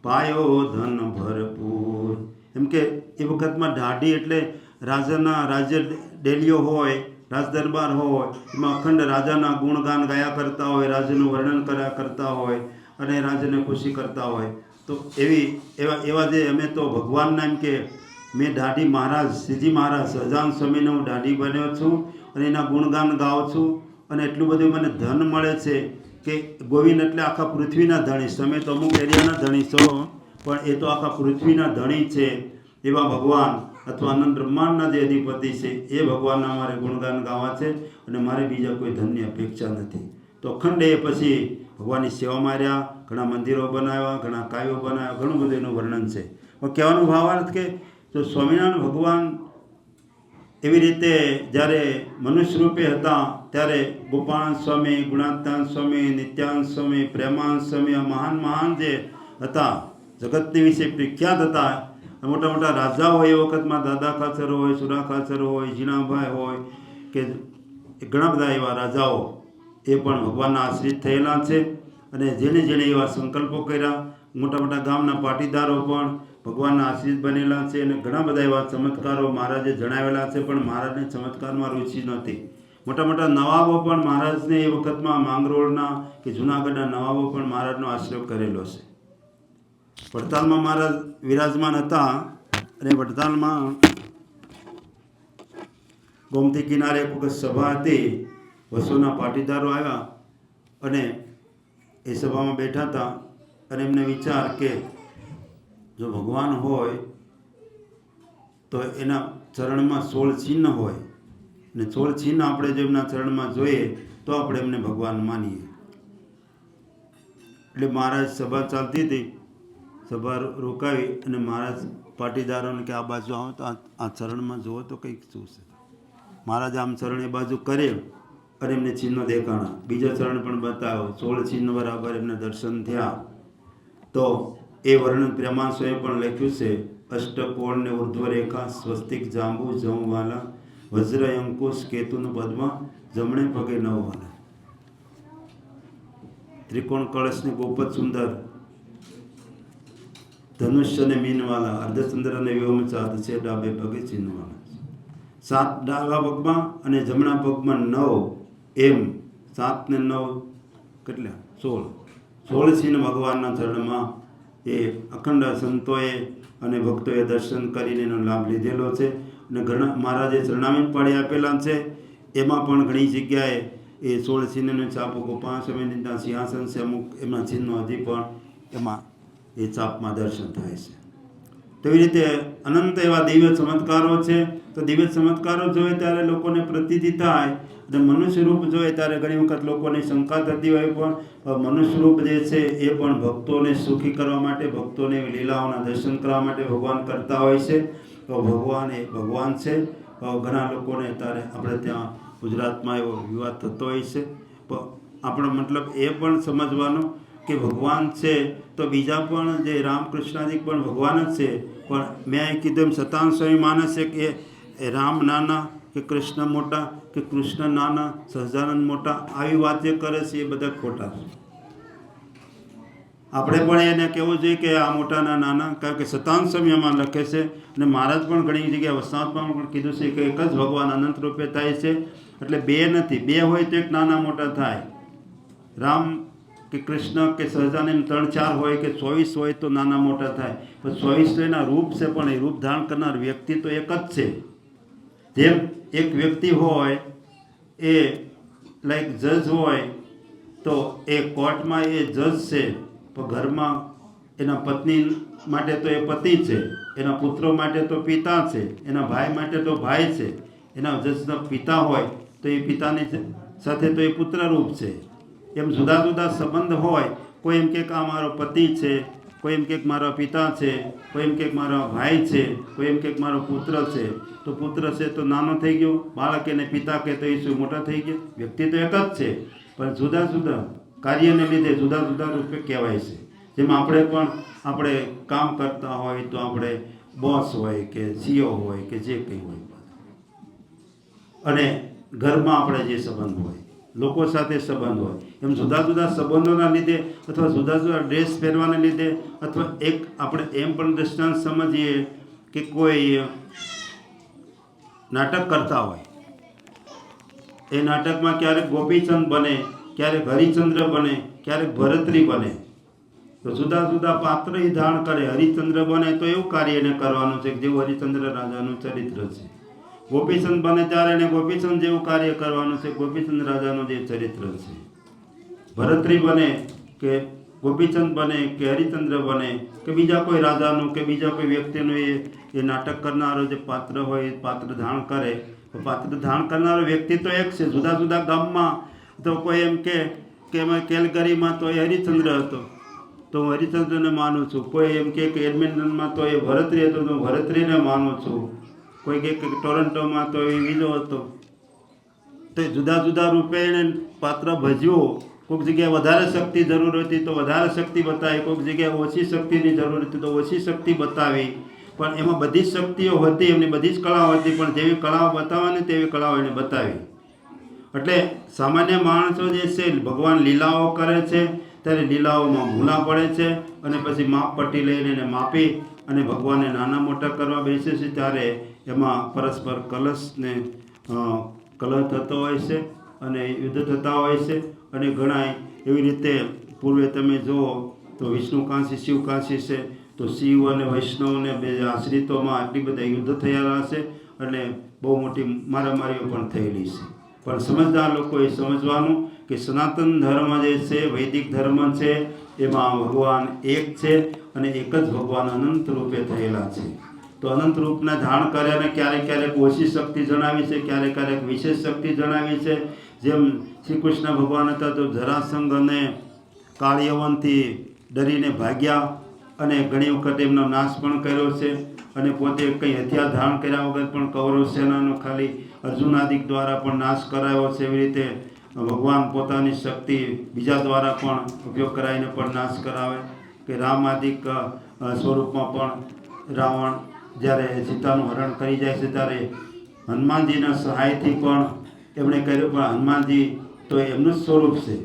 પાયો ધન ભરપૂર. એમ કે એ વખતમાં ઢાઢી એટલે રાજાના રાજ્ય ડેલીઓ હોય, રાજ દરબાર હોય, એમાં અખંડ રાજાના ગુણગાન ગાયા કરતા હોય, રાજ્યનું વર્ણન કર્યા કરતા હોય અને રાજ્યને ખુશી કરતા હોય. તો એવા જે અમે તો ભગવાનના એમ કે મેં ઢાઢી મહારાજ શ્રીજી મહારાજ સહજાનંદ સ્વામીને હું ઢાઢી બન્યો છું અને એના ગુણગાન ગાઉં છું અને એટલું બધું મને ધન મળે છે કે ગોવિંદ એટલે આખા પૃથ્વીના ધણી. તમે તો અમુક એરિયાના ધણી છો, પણ એ તો આખા પૃથ્વીના ધણી છે. એવા ભગવાન અથવા અનંત બ્રહ્માંડના જે અધિપતિ છે એ ભગવાનના મારે ગુણગાન ગાવા છે અને મારે બીજા કોઈ ધનની અપેક્ષા નથી. તો અખંડ એ પછી ભગવાનની સેવામાં રહ્યા, ઘણા મંદિરો બનાવ્યા, ઘણા કાવ્યો બનાવ્યા, ઘણું બધું એનું વર્ણન છે. પણ કહેવાનો ભાવાર્થ કે તો સ્વામિનારાયણ ભગવાન એવી રીતે જ્યારે મનુષ્ય રૂપે હતા ત્યારે ગોપાળાનંદ સ્વામી, ગુણાત્માનંદ સ્વામી, નિત્યાનંદ સ્વામી, પ્રેમાનંદ સ્વામી આ મહાન જે હતા જગતની વિશે પ્રખ્યાત હતા. મોટા મોટા રાજા હોય એ વખતમાં દાદા ખાચર હોય, સુરા ખાચર હોય, જીણાભાઈ હોય કે ઘણા બધા એવા રાજાઓ એ પણ ભગવાનના આશ્રિત થયેલા છે. અને જેણે જેણે એવા સંકલ્પો કર્યા, મોટા મોટા ગામના પાટીદારો પણ ભગવાનના આશ્રિત બનેલા છે. અને ઘણા બધા એવા ચમત્કારો મહારાજે જણાવેલા છે, પણ મહારાજને ચમત્કારમાં રુચિ નહોતી. મોટા મોટા નવાબો પણ મહારાજને એ વખતમાં માંગરોળના કે જૂનાગઢના નવાબો પણ મહારાજનો આશ્રય કરેલો છે. વડતાલમાં મહારાજ વિરાજમાન હતા અને વડતાલમાં ગોમતી કિનારે એક વખત સભા હતી. વસુના પાટીદારો આવ્યા અને એ સભામાં બેઠા હતા અને એમને વિચાર કે જો ભગવાન હોય તો એના ચરણમાં 16 ચિહ્ન હોય અને 16 ચિહ્ન આપણે જો એમના ચરણમાં જોઈએ તો આપણે એમને ભગવાન માનીએ. એટલે મહારાજ સભા ચાલતી હતી, સભા રોકાવી અને મહારાજ પાટીદારોને કે આ બાજુ આવો તો આ ચરણમાં જુઓ તો કંઈક શું છે. મહારાજ આમ ચરણ એ બાજુ કરે અને એમને ચિહ્નો દેખાણા, બીજા ચરણ પણ બતાવ્યો, 16 ચિહ્ન બરાબર એમને દર્શન થયા. તો એ વર્ણન પ્રેમાંશોએ પણ લખ્યું છે, અષ્ટકોણ ને ઉર્ધ્વ રેખા, સ્વસ્તિક જાંબુ જમવાલા, વજ્ર અંકુશ કેતુનું પદ્મ, જમણે પગે નવવાલા, ત્રિકોણ કળશ ને ગોપદ સુંદર, ધનુષ્ય ને મીનવાલા, અર્ધચંદ્ર ને વ્યોમચાંદ છે, ડાબે પગે ચિહ્નવાલા. 7 ડાબા પગમાં અને જમણા પગમાં 9, એમ 7 ને 9 કેટલા 16. સોળસિંહ ભગવાનના ચરણમાં એ અખંડ સંતોએ અને ભક્તોએ દર્શન કરીને એનો લાભ લીધેલો છે. અને ઘણા મહારાજે ચરણામૃત પાડી આપેલા છે. એમાં પણ ઘણી જગ્યાએ એ સોળસિંહનો ચાપ ગોપાલ સ્વામીના સિંહાસન છે, અમુક એમના ચિહ્નો હજી પણ એમાં એ ચાપમાં દર્શન થાય છે. તેવી રીતે અનંત એવા દિવ્ય ચમત્કારો છે. તો દિવ્ય ચમત્કારો જોઈએ ત્યારે લોકોને પ્રતીતિ થાય, અને મનુષ્ય રૂપ જોઈએ ત્યારે ઘણી વખત લોકોને શંકા થતી હોય, પણ મનુષ્ય રૂપ જે છે એ પણ ભક્તોને સુખી કરવા માટે, ભક્તોને લીલાઓના દર્શન કરવા માટે ભગવાન કરતા હોય છે. તો ભગવાન એ ભગવાન છે. ઘણા લોકોને અત્યારે આપણે ત્યાં ગુજરાતમાં એવો વિવાદ થતો હોય છે, પણ આપણો મતલબ એ પણ સમજવાનો કે ભગવાન છે તો બીજા પણ જે રામકૃષ્ણાજી પણ ભગવાન જ છે. પણ મેં અહીં કીધું એમ સતાનંદ સ્વામી માને છે કે એ રામ નાના કે કૃષ્ણ મોટા કે કૃષ્ણ નાના સહજાનંદ મોટા, આવી વાત જે કરે છે એ બધા ખોટા છે. આપણે પણ એને કહેવું જોઈએ કે આ મોટાના નાના, કારણ કે સતાનંદ સ્વામી એમાં લખે છે. અને મહારાજ પણ ઘણી જગ્યાએ વસનાથમાં પણ કીધું છે કે એક જ ભગવાન અનંત રૂપે થાય છે. એટલે બે નથી, બે હોય તો એક નાના મોટા થાય. રામ કે કૃષ્ણ કે સહજાનંદ 3-4 હોય કે 24 હોય તો નાના મોટા થાય. પણ 24 તો એના રૂપ છે, પણ એ રૂપ ધારણ કરનાર વ્યક્તિ તો એક જ છે. જેમ એક વ્યક્તિ હોય એ લાઈક જજ હોય, તો એ કોર્ટમાં એ જજ છે, પણ ઘરમાં એના પત્ની માટે તો એ પતિ છે, એના પુત્રો માટે તો પિતા છે, એના ભાઈ માટે તો ભાઈ છે. એના જજના પિતા હોય તો એ પિતાની સાથે તો એ પુત્રરૂપ છે. એમ જુદા જુદા સંબંધ હોય. કોઈ એમ કે આ મારો પતિ છે, કોઈ એમ કે મારા પિતા છે, કોઈ એમ કે મારા ભાઈ છે, કોઈ એમ કે મારો પુત્ર છે. તો પુત્ર છે તો નાનો થઈ ગયો, બાળક એને પિતા કે તો એ શું મોટા થઈ ગયા? વ્યક્તિ તો એક જ છે, પણ જુદા જુદા કાર્યને લીધે જુદા જુદા રૂપે કહેવાય છે. જેમ આપણે પણ આપણે કામ કરતા હોય તો આપણે બોસ હોય કે સીઓ હોય કે જે કંઈ હોય, અને ઘરમાં આપણે જે સંબંધ હોય, લોકો સાથે સંબંધ હોય, એમ જુદા જુદા સંબંધોના લીધે અથવા જુદા જુદા ડ્રેસ પહેરવાને લીધે, અથવા એક આપણે એમ પણ દૃષ્ટાંત સમજીએ કે કોઈ નાટક કરતા હોય, એ નાટકમાં ક્યારેક ગોપીચંદ બને, ક્યારેક હરિચંદ્ર બને, ક્યારેક ભરતરી બને. તો જુદા જુદા પાત્ર એ ધારણ કરે. હરિચંદ્ર બને તો એવું કાર્ય એને કરવાનું છે કે જેવું હરિચંદ્ર રાજાનું ચરિત્ર છે. ગોપીચંદ બને ત્યારે એને ગોપીચંદ જેવું કાર્ય કરવાનું છે, ગોપીચંદ રાજાનું જે ચરિત્ર છે. ભરતરી બને કે ગોપીચંદ બને કે હરિચંદ્ર બને કે બીજા કોઈ રાજાનું કે બીજા કોઈ વ્યક્તિનું એ નાટક કરનારો જે પાત્ર હોય એ પાત્ર ધારણ કરે. તો પાત્ર ધારણ કરનારો વ્યક્તિ તો એક છે. જુદા જુદા ગામમાં તો કોઈ એમ કે એમાં કેલગરીમાં તો એ હરિચંદ્ર હતો તો હું હરિચંદ્રને માનું છું. કોઈ એમ કે એડમિન્ટનમાં તો એ ભરતરી હતો તો હું ભરતરીને માનું છું. કોઈ કે ટોરન્ટોમાં તો એ બીજો હતો. તો જુદા જુદા રૂપે એને પાત્ર ભજ્યું. કોઈક જગ્યાએ વધારે શક્તિ જરૂર હતી તો વધારે શક્તિ બતાવી, કોઈક જગ્યાએ ઓછી શક્તિની જરૂર હતી તો ઓછી શક્તિ બતાવી. પણ એમાં બધી જ શક્તિઓ હતી, એમની બધી જ કળાઓ હતી, પણ જેવી કળાઓ બતાવવાની તેવી કળાઓ એને બતાવી. એટલે સામાન્ય માણસો જે છે ભગવાન લીલાઓ કરે છે ત્યારે લીલાઓમાં ભૂલા પડે છે, અને પછી માપપટ્ટી લઈને એને માપી અને ભગવાનને નાના મોટા કરવા બેસે છે ત્યારે એમાં પરસ્પર કલહ થતો હોય છે અને યુદ્ધ થતા હોય છે. અને ઘણા એવી રીતે પૂર્વે તમે જુઓ તો વિષ્ણુ કાશી શિવ કાશી છે, તો શિવ અને વૈષ્ણવને બે આશ્રિતોમાં આટલી બધા યુદ્ધ થયેલા છે અને બહુ મોટી મારામારીઓ પણ થયેલી છે. પણ સમજદાર લોકોએ સમજવાનું કે સનાતન ધર્મ જે છે, વૈદિક ધર્મ છે, એમાં ભગવાન એક છે અને એક જ ભગવાન અનંત રૂપે થયેલા છે. તો અનંત રૂપને ધારણ કર્યાને ક્યારેક ક્યારેક ઓછી શક્તિ જણાવી છે, ક્યારેક ક્યારેક વિશેષ શક્તિ જણાવી છે. જેમ શ્રી કૃષ્ણ ભગવાન હતા તો જરાસંઘ અને કાળયવનથી ડરીને ભાગ્યા અને ઘણી વખત એમનો નાશ પણ કર્યો છે, અને પોતે કંઈ હથિયાર ધારણ કર્યા વગર પણ કૌરવ સેનાનો ખાલી અર્જુનાદિક દ્વારા પણ નાશ કરાયો છે. એવી રીતે ભગવાન પોતાની શક્તિ બીજા દ્વારા પણ ઉપયોગ કરાવીને પણ નાશ કરાવે. કે રામાદિક સ્વરૂપમાં પણ રાવણ જ્યારે સીતાનું હરણ કરી જાય છે ત્યારે હનુમાનજીના સહાયથી પણ એમણે કર્યું. પણ હનુમાનજી તો એમનું જ સ્વરૂપ છે.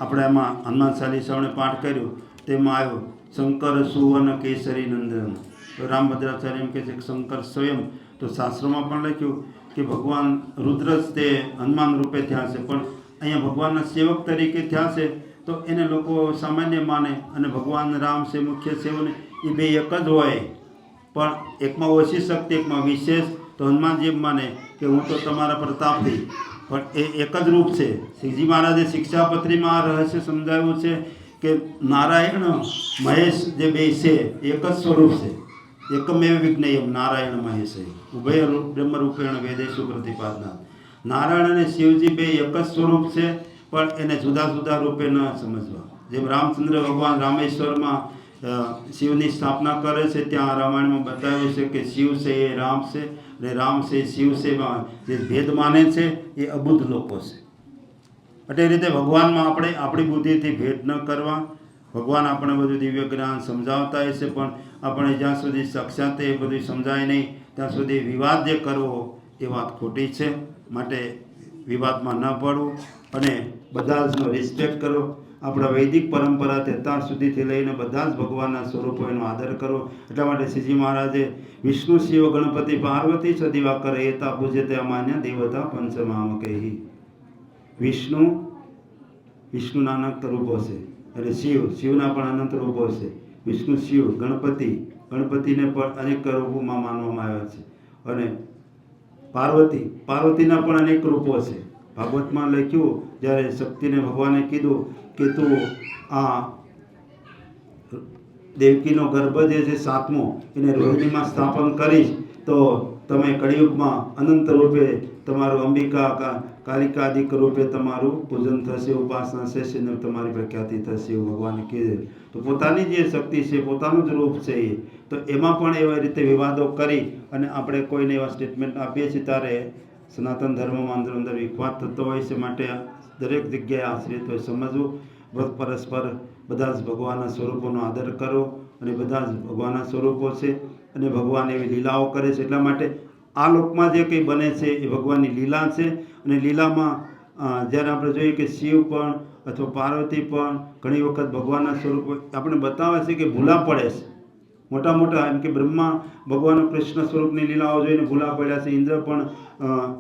આપણે એમાં હનુમાન ચાલીસાઓને પાઠ કર્યું તેમાં આવ્યું શંકર સુવર્ણ કેસરી નંદન. તો રામભદ્રાચાર્ય એમ કહે છે કે શંકર સ્વયં, તો શાસ્ત્રોમાં પણ લખ્યું કે ભગવાન રુદ્ર જ તે હનુમાન રૂપે થયા છે, પણ અહીંયા ભગવાનના સેવક તરીકે થયા છે. તો તો એને લોકો સામાન્ય માને અને ભગવાન રામ છે મુખ્ય છે ને એ બે એક જ હોય, પણ એકમાં ઓછી શક્તિ એકમાં વિશેષ. તો હનુમાનજી એમ માને કે હું તો તમારા પ્રતાપથી, પણ એ એક જ રૂપ છે. શ્રીજી મહારાજે શિક્ષાપત્રીમાં આ રહસ્ય સમજાવ્યું છે કે નારાયણ મહેશ જે બે છે એક જ સ્વરૂપ છે. એકમેવ વિજ્ઞેયમ નારાયણ મહેશ ઉભય બ્રહ્મરૂપેણ વેદેશુ પ્રતિપાદના. નારાયણ અને શિવજી બે એક જ સ્વરૂપ છે, પણ એને જુદા જુદા રૂપે ન સમજવા. જેમ રામચંદ્ર ભગવાન રામેશ્વરમાં શિવની સ્થાપના કરે છે, ત્યાં રામાયણમાં બતાવ્યું છે કે શિવ છે એ રામ છે અને રામ છે શિવ છે. જે ભેદ માને છે એ અબુદ્ધ લોકો છે. એટલે એ રીતે ભગવાનમાં આપણે આપણી બુદ્ધિથી ભેદ ન કરવા. ભગવાન આપણે બધું દિવ્ય જ્ઞાન સમજાવતા હશે, પણ આપણે જ્યાં સુધી સાક્ષાત એ બધું સમજાય નહીં ત્યાં સુધી વિવાદ જે કરવો એ વાત ખોટી છે. માટે વિવાદમાં ન પડવું અને બધા જનો રિસ્પેક્ટ કરો. આપણા વૈદિક પરંપરાથી અત્યાર સુધીથી લઈને બધા જ ભગવાનના સ્વરૂપોનો આદર કરો. એટલા માટે શ્રીજી મહારાજે વિષ્ણુ શિવ ગણપતિ પાર્વતી ચ દિવાકર એતા પૂજ્યતે અમાન્ય દેવતા પંચમામ કહી. વિષ્ણુના અનંત રૂપો છે, એટલે શિવના પણ અનંત રૂપો છે. વિષ્ણુ શિવ ગણપતિને પણ અનેક રૂપોમાં માનવામાં આવ્યા છે. અને પાર્વતીના પણ અનેક રૂપો છે. ભાગવતમાં લખ્યું, જ્યારે શક્તિને ભગવાને કીધું કે તું આ દેવકીનો ગર્ભ જે છે 7મો એને રોહિણીમાં સ્થાપન કરીશ તો તમે કળિયુગમાં અનંત રૂપે તમારું અંબિકા કાલિકા આદિક રૂપે તમારું પૂજન થશે, ઉપાસના થશે ને તમારી પ્રખ્યાતિ થશે એવું ભગવાને કીધું. તો પોતાની જે શક્તિ છે પોતાનું જ રૂપ છે એ, તો એમાં પણ એવી રીતે વિવાદો કરી અને આપણે કોઈને એવા સ્ટેટમેન્ટ આપીએ છીએ ત્યારે સનાતન ધર્મમાં અંદર વિખવાદ થતો હોય છે. માટે દરેક જગ્યાએ આશ્રિત હોય સમજવું. પરસ્પર બધા જ ભગવાનના સ્વરૂપોનો આદર કરો અને બધા જ ભગવાનના સ્વરૂપો છે અને ભગવાન એવી લીલાઓ કરે છે. એટલા માટે આ લોકમાં જે કંઈ બને છે એ ભગવાનની લીલા છે. અને લીલામાં જ્યારે આપણે જોઈએ કે શિવ પણ અથવા પાર્વતી પણ ઘણી વખત ભગવાનના સ્વરૂપો આપણે બતાવે છે કે ભૂલા પડે છે. મોટા એમ કે બ્રહ્મા ભગવાન કૃષ્ણ સ્વરૂપની લીલાઓ જોઈને ભૂલા પડ્યા છે. ઇન્દ્ર પણ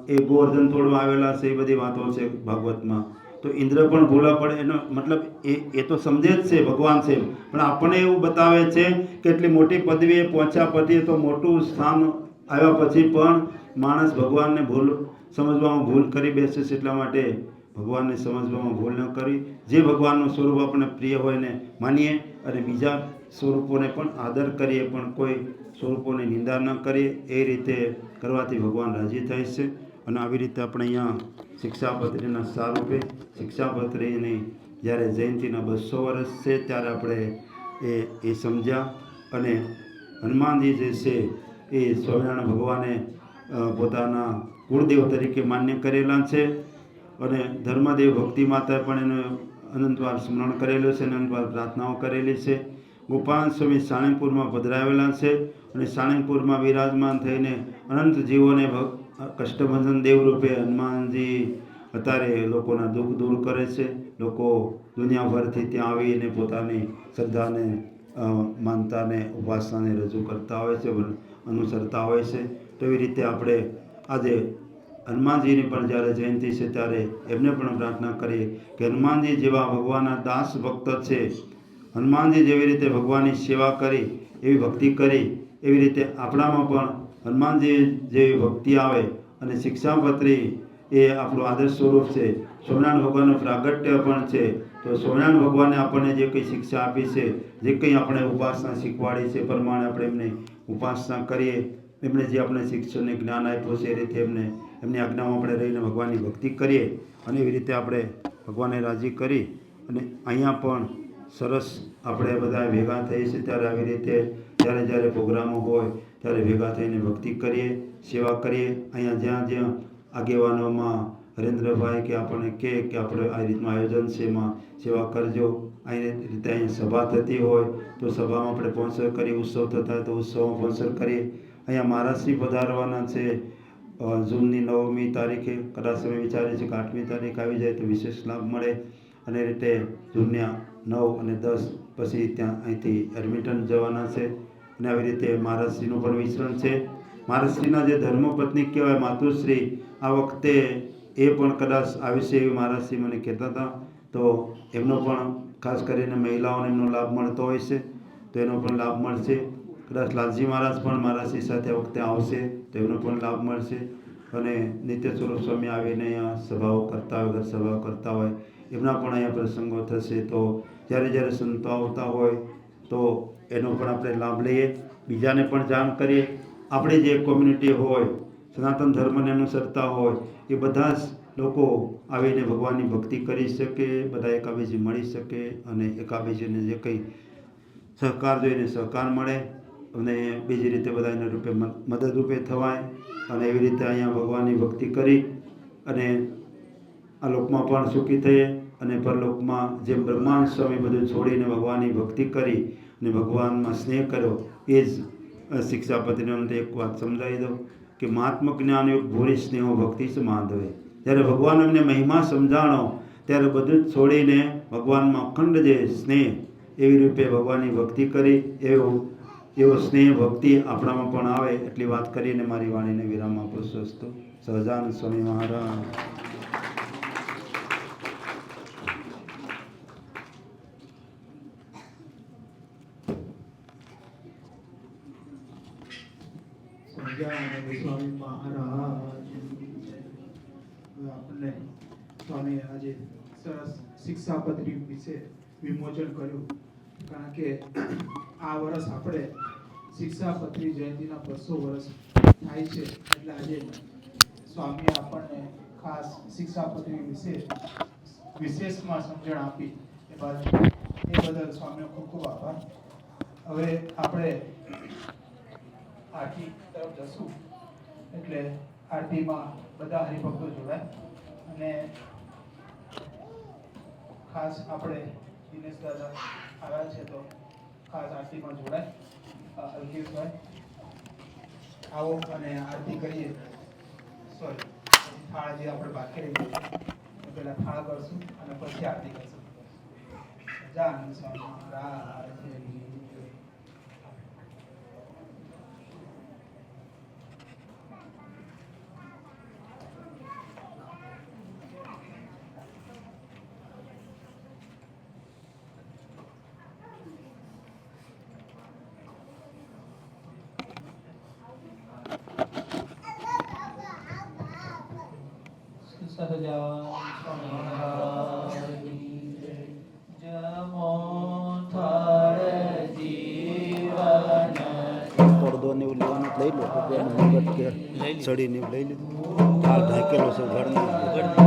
એ ગોવર્ધન તોડવા આવેલા છે, એ બધી વાતો છે ભાગવતમાં. તો ઇન્દ્ર પણ ભૂલા પડે એનો મતલબ એ તો સમજે જ છે ભગવાન છે, પણ આપણને એવું બતાવે છે કે એટલી મોટી પદવીએ પહોંચ્યા પછી તો મોટું સ્થાન આવ્યા પછી પણ માણસ ભગવાનને સમજવામાં ભૂલ કરી બેસે છે. એટલા માટે ભગવાનને સમજવામાં ભૂલ ન કરી, જે ભગવાનનું સ્વરૂપ આપણને પ્રિય હોય ને માનીએ અને બીજા સ્વરૂપોને પણ આદર કરીએ, પણ કોઈ સ્વરૂપોની નિંદા ન કરીએ. એ રીતે કરવાથી ભગવાન રાજી થાય છે. અને આવી રીતે આપણે અહીંયા શિક્ષાપત્રીના સારૂપે શિક્ષાપત્રીની જ્યારે જયંતિના 200 વર્ષ છે ત્યારે આપણે એ સમજ્યા. અને હનુમાનજી જે છે એ સ્વામિનારાયણ ભગવાને પોતાના કુળદેવ તરીકે માન્ય કરેલા છે. અને ધર્મદેવ ભક્તિ માતા પણ એનું અનંતવાર સ્મરણ કરેલું છે અને અનંતવાર પ્રાર્થનાઓ કરેલી છે. ગોપાલ સ્વામી સાળંગપુરમાં પધરાવેલા છે અને સાળંગપુરમાં વિરાજમાન થઈને અનંત જીવોને કષ્ટભંજન દેવરૂપે હનુમાનજી અત્યારે લોકોના દુઃખ દૂર કરે છે. લોકો દુનિયાભરથી ત્યાં આવીને પોતાની શ્રદ્ધાને માનતાને ઉપાસનાને રજૂ કરતા હોય છે, અનુસરતા હોય છે. તો એવી રીતે આપણે આજે હનુમાનજીની પણ જ્યારે જયંતિ છે ત્યારે એમને પણ પ્રાર્થના કરીએ કે હનુમાનજી જેવા ભગવાનના દાસ ભક્ત છે. હનુમાનજી જેવી રીતે ભગવાનની સેવા કરી, એવી ભક્તિ કરી, એવી રીતે આપણામાં પણ હનુમાનજી જેવી ભક્તિ આવે. અને શિક્ષાપત્રી એ આપણું આદર્શ સ્વરૂપ છે. સ્વામિનારાયણ ભગવાનનું પ્રાગટ્ય પણ છે. તો સ્વામિનારાયણ ભગવાને આપણને જે કંઈ શિક્ષા આપી છે, જે કંઈ આપણે ઉપાસના શીખવાડી છે, પ્રમાણે આપણે એમની ઉપાસના કરીએ. એમણે જે આપણે શિક્ષણને જ્ઞાન આપ્યું છે એ રીતે એમની આજ્ઞામાં આપણે રહીને ભગવાનની ભક્તિ કરીએ. અને એવી રીતે આપણે ભગવાનને રાજી કરી અને અહીંયા પણ સરસ આપણે બધા ભેગા થઈએ છીએ ત્યારે આવી રીતે જ્યારે પ્રોગ્રામો હોય ત્યારે ભેગા થઈને ભક્તિ કરીએ, સેવા કરીએ. અહીંયા જ્યાં આગેવાનોમાં હરેન્દ્રભાઈ કે આપણને કે આપણે આ રીતનું આયોજન છે એમાં સેવા કરજો. અહીં રીતે અહીંયા સભા થતી હોય તો સભામાં આપણે સ્પોન્સર કરીએ, ઉત્સવ થતા હોય તો ઉત્સવમાં સ્પોન્સર કરીએ. અહીંયા મહારાજશ્રી પધારવાના છે જૂનની 9મી તારીખે. કદાચ અમે વિચારીએ છીએ કે 8મી તારીખ આવી જાય તો વિશેષ લાભ મળે. અને રીતે જૂનના 9 અને 10 પછી ત્યાં અહીંથી એડમિટન જવાના છે. અને આવી રીતે મહારાજશ્રીનું પણ વિચરણ છે. મહારાજશ્રીના જે ધર્મપત્ની કહેવાય માતુશ્રી, આ વખતે એ પણ કદાચ આવશે એવી મહારાજશ્રી મને કહેતા હતા. તો એમનો પણ ખાસ કરીને મહિલાઓને એમનો લાભ મળતો હોય છે, તો એનો પણ લાભ મળશે. કદાચ લાલજી મહારાજ પણ મારાથી સાથે આ વખતે આવશે તો એનો પણ લાભ મળશે. અને નિત્ય સ્વરૂપ સ્વામી આવીને અહીંયા સભાઓ કરતા હોય, ઘર સભાઓ કરતા હોય, એમના પણ અહીંયા પ્રસંગો થશે. તો જ્યારે જ્યારે સંતો આવતા હોય તો એનો પણ આપણે લાભ લઈએ, બીજાને પણ જાણ કરીએ. આપણી જે કોમ્યુનિટી હોય, સનાતન ધર્મને અનુસરતા હોય, એ બધા જ લોકો આવીને ભગવાનની ભક્તિ કરી શકે, બધા એકાબીજી મળી શકે અને એકાબીજીને જે કંઈ સહકાર જોઈને સહકાર મળે અને બીજી રીતે બધા એના રૂપે મદદરૂપે થવાય. અને એવી રીતે અહીંયા ભગવાનની ભક્તિ કરી અને આ લોકમાં પણ સુખી થઈએ અને પરલોકમાં જેમ બ્રહ્માંડ સ્વામી બધું છોડીને ભગવાનની ભક્તિ કરી અને ભગવાનમાં સ્નેહ કર્યો, એ જ શિક્ષાપતિને અંતે એક વાત સમજાવી દઉં કે મહાત્મ જ્ઞાનયુગ ભૂરી સ્નેહો ભક્તિ જ માધવે. જ્યારે ભગવાન એમને મહિમા સમજાણો ત્યારે બધું જ છોડીને ભગવાનમાં અખંડ જે સ્નેહ એવી રૂપે ભગવાનની ભક્તિ કરી, એવો સ્નેહ ભક્તિ આપણામાં પણ આવે એટલી વાત કરીને મારી વાણીને વિરામ આપું છું. સહજાનંદ સ્વામી મહારાજ. સહજાનંદ સ્વામી મહારાજ. આપણને સ્વામી આજે સરસ શિક્ષાપત્રી વિશે વિમોચન કર્યું. કારણ કે આ વર્ષ આપણે શિક્ષાપત્રી જયંતિના 200 વર્ષ થાય છે, એટલે આજે સ્વામીએ આપણને ખાસ શિક્ષાપત્રી વિશે વિશેષમાં સમજણ આપી. એ બદલ સ્વામીનો ખૂબ ખૂબ આભાર. હવે આપણે આરતી તરફ જશું, એટલે આરતીમાં બધા હરિભક્તો જોડાય અને ખાસ આપણે દિનેશ દાદા આવ્યા છે તો ખાસ આરતીમાં જોડાય. અલ્કેશભાઈ આવો અને આરતી કરીએ. સોરી, થાળ જે આપણે બાકી રહી ગયું પહેલા થાળ કરશું અને પછી આરતી કરશું. સહજાનંદ સ્વામી મહારાજ. પડદોને એવું લેવાનું લઈ લો, મુગટ કે સડીને એવું લઈ લીધું. હાલ ઢાંકેલો છે ઘરનો. જલે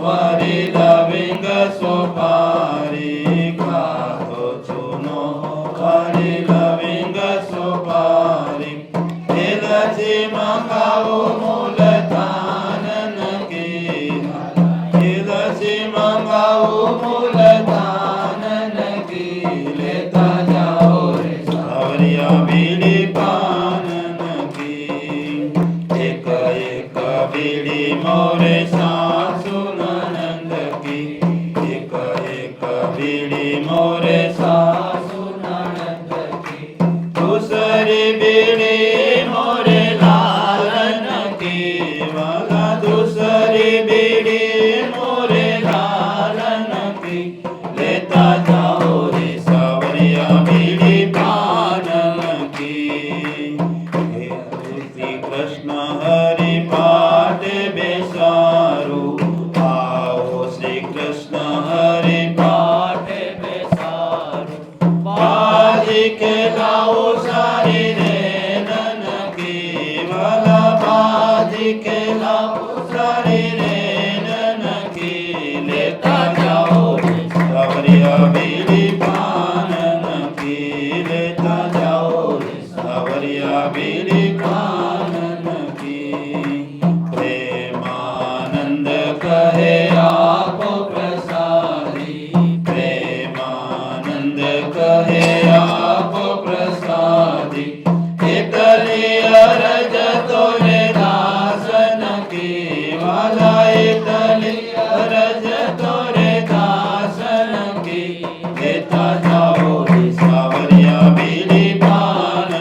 વરી લવિંગ સુપારી ખાતો ચૂનો વરી લવિંગ સુપારી એલચી મંગાવું મૂલધાન નકી એલચી મંગાવું મૂલધાન નકી લેતા જાઓ રે સાવરિયા બીડી પાન નકી એક એક બીડી મોરે સાસુ નણંદ કી એક એક બીડી મોરે સાસુ નણંદ કી દૂસરી બીડી મોરે લાલન કી વાલા દૂસરી બીડી મોરે લાલન કી લેતા જાઓ રે સાવરિયા બીડી પાન કી હે શ્રી કૃષ્ણ હરિ પાટે બેસારું આવો શ્રી કૃષ્ણ હરિ પાટે બેસારું બાજી કે લાવો સારી રે નનકી વાલા બાજી કે લાવો સારી રે નનકી લેતા જાઓ રે સાવરિયા બીડી પાન નકી લેતા જાઓ રે સાવરિયા બીડી પાન નકી પ્રેમાનંદ કહે આપો પ્રસાદી પ્રેમાનંદ કહે આપો પ્રસાદી એટલી અરજ તો રે દાસન કી વાલા એટલી અરજ તો રે દાસન કી લેતા જાઓ રે સાવરિયા બીડી પાન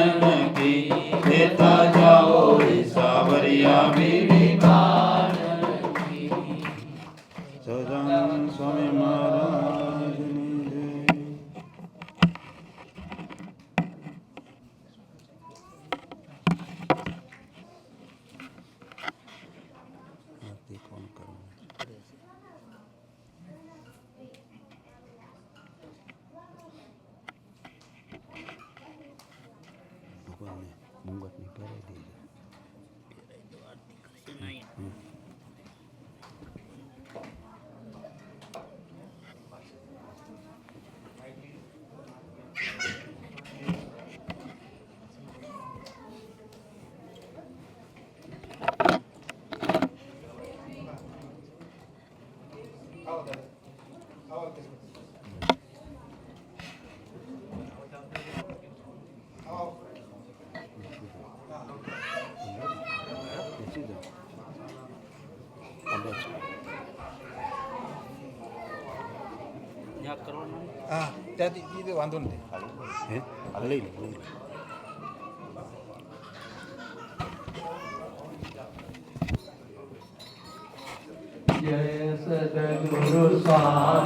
કી લેતા જાઓ રે સાવરિયા બીડી પાન કી સહજાનંદ સ્વામી મહારાજની જય ફોન કરો ભગવાનને મુંગટની પહેરાવી દેજો બેસી જાઓ ત્યાં કરવાનું હા ત્યાંથી એ વાંધો નથી હે લઈ લો જય સદગુરુ સ્વામી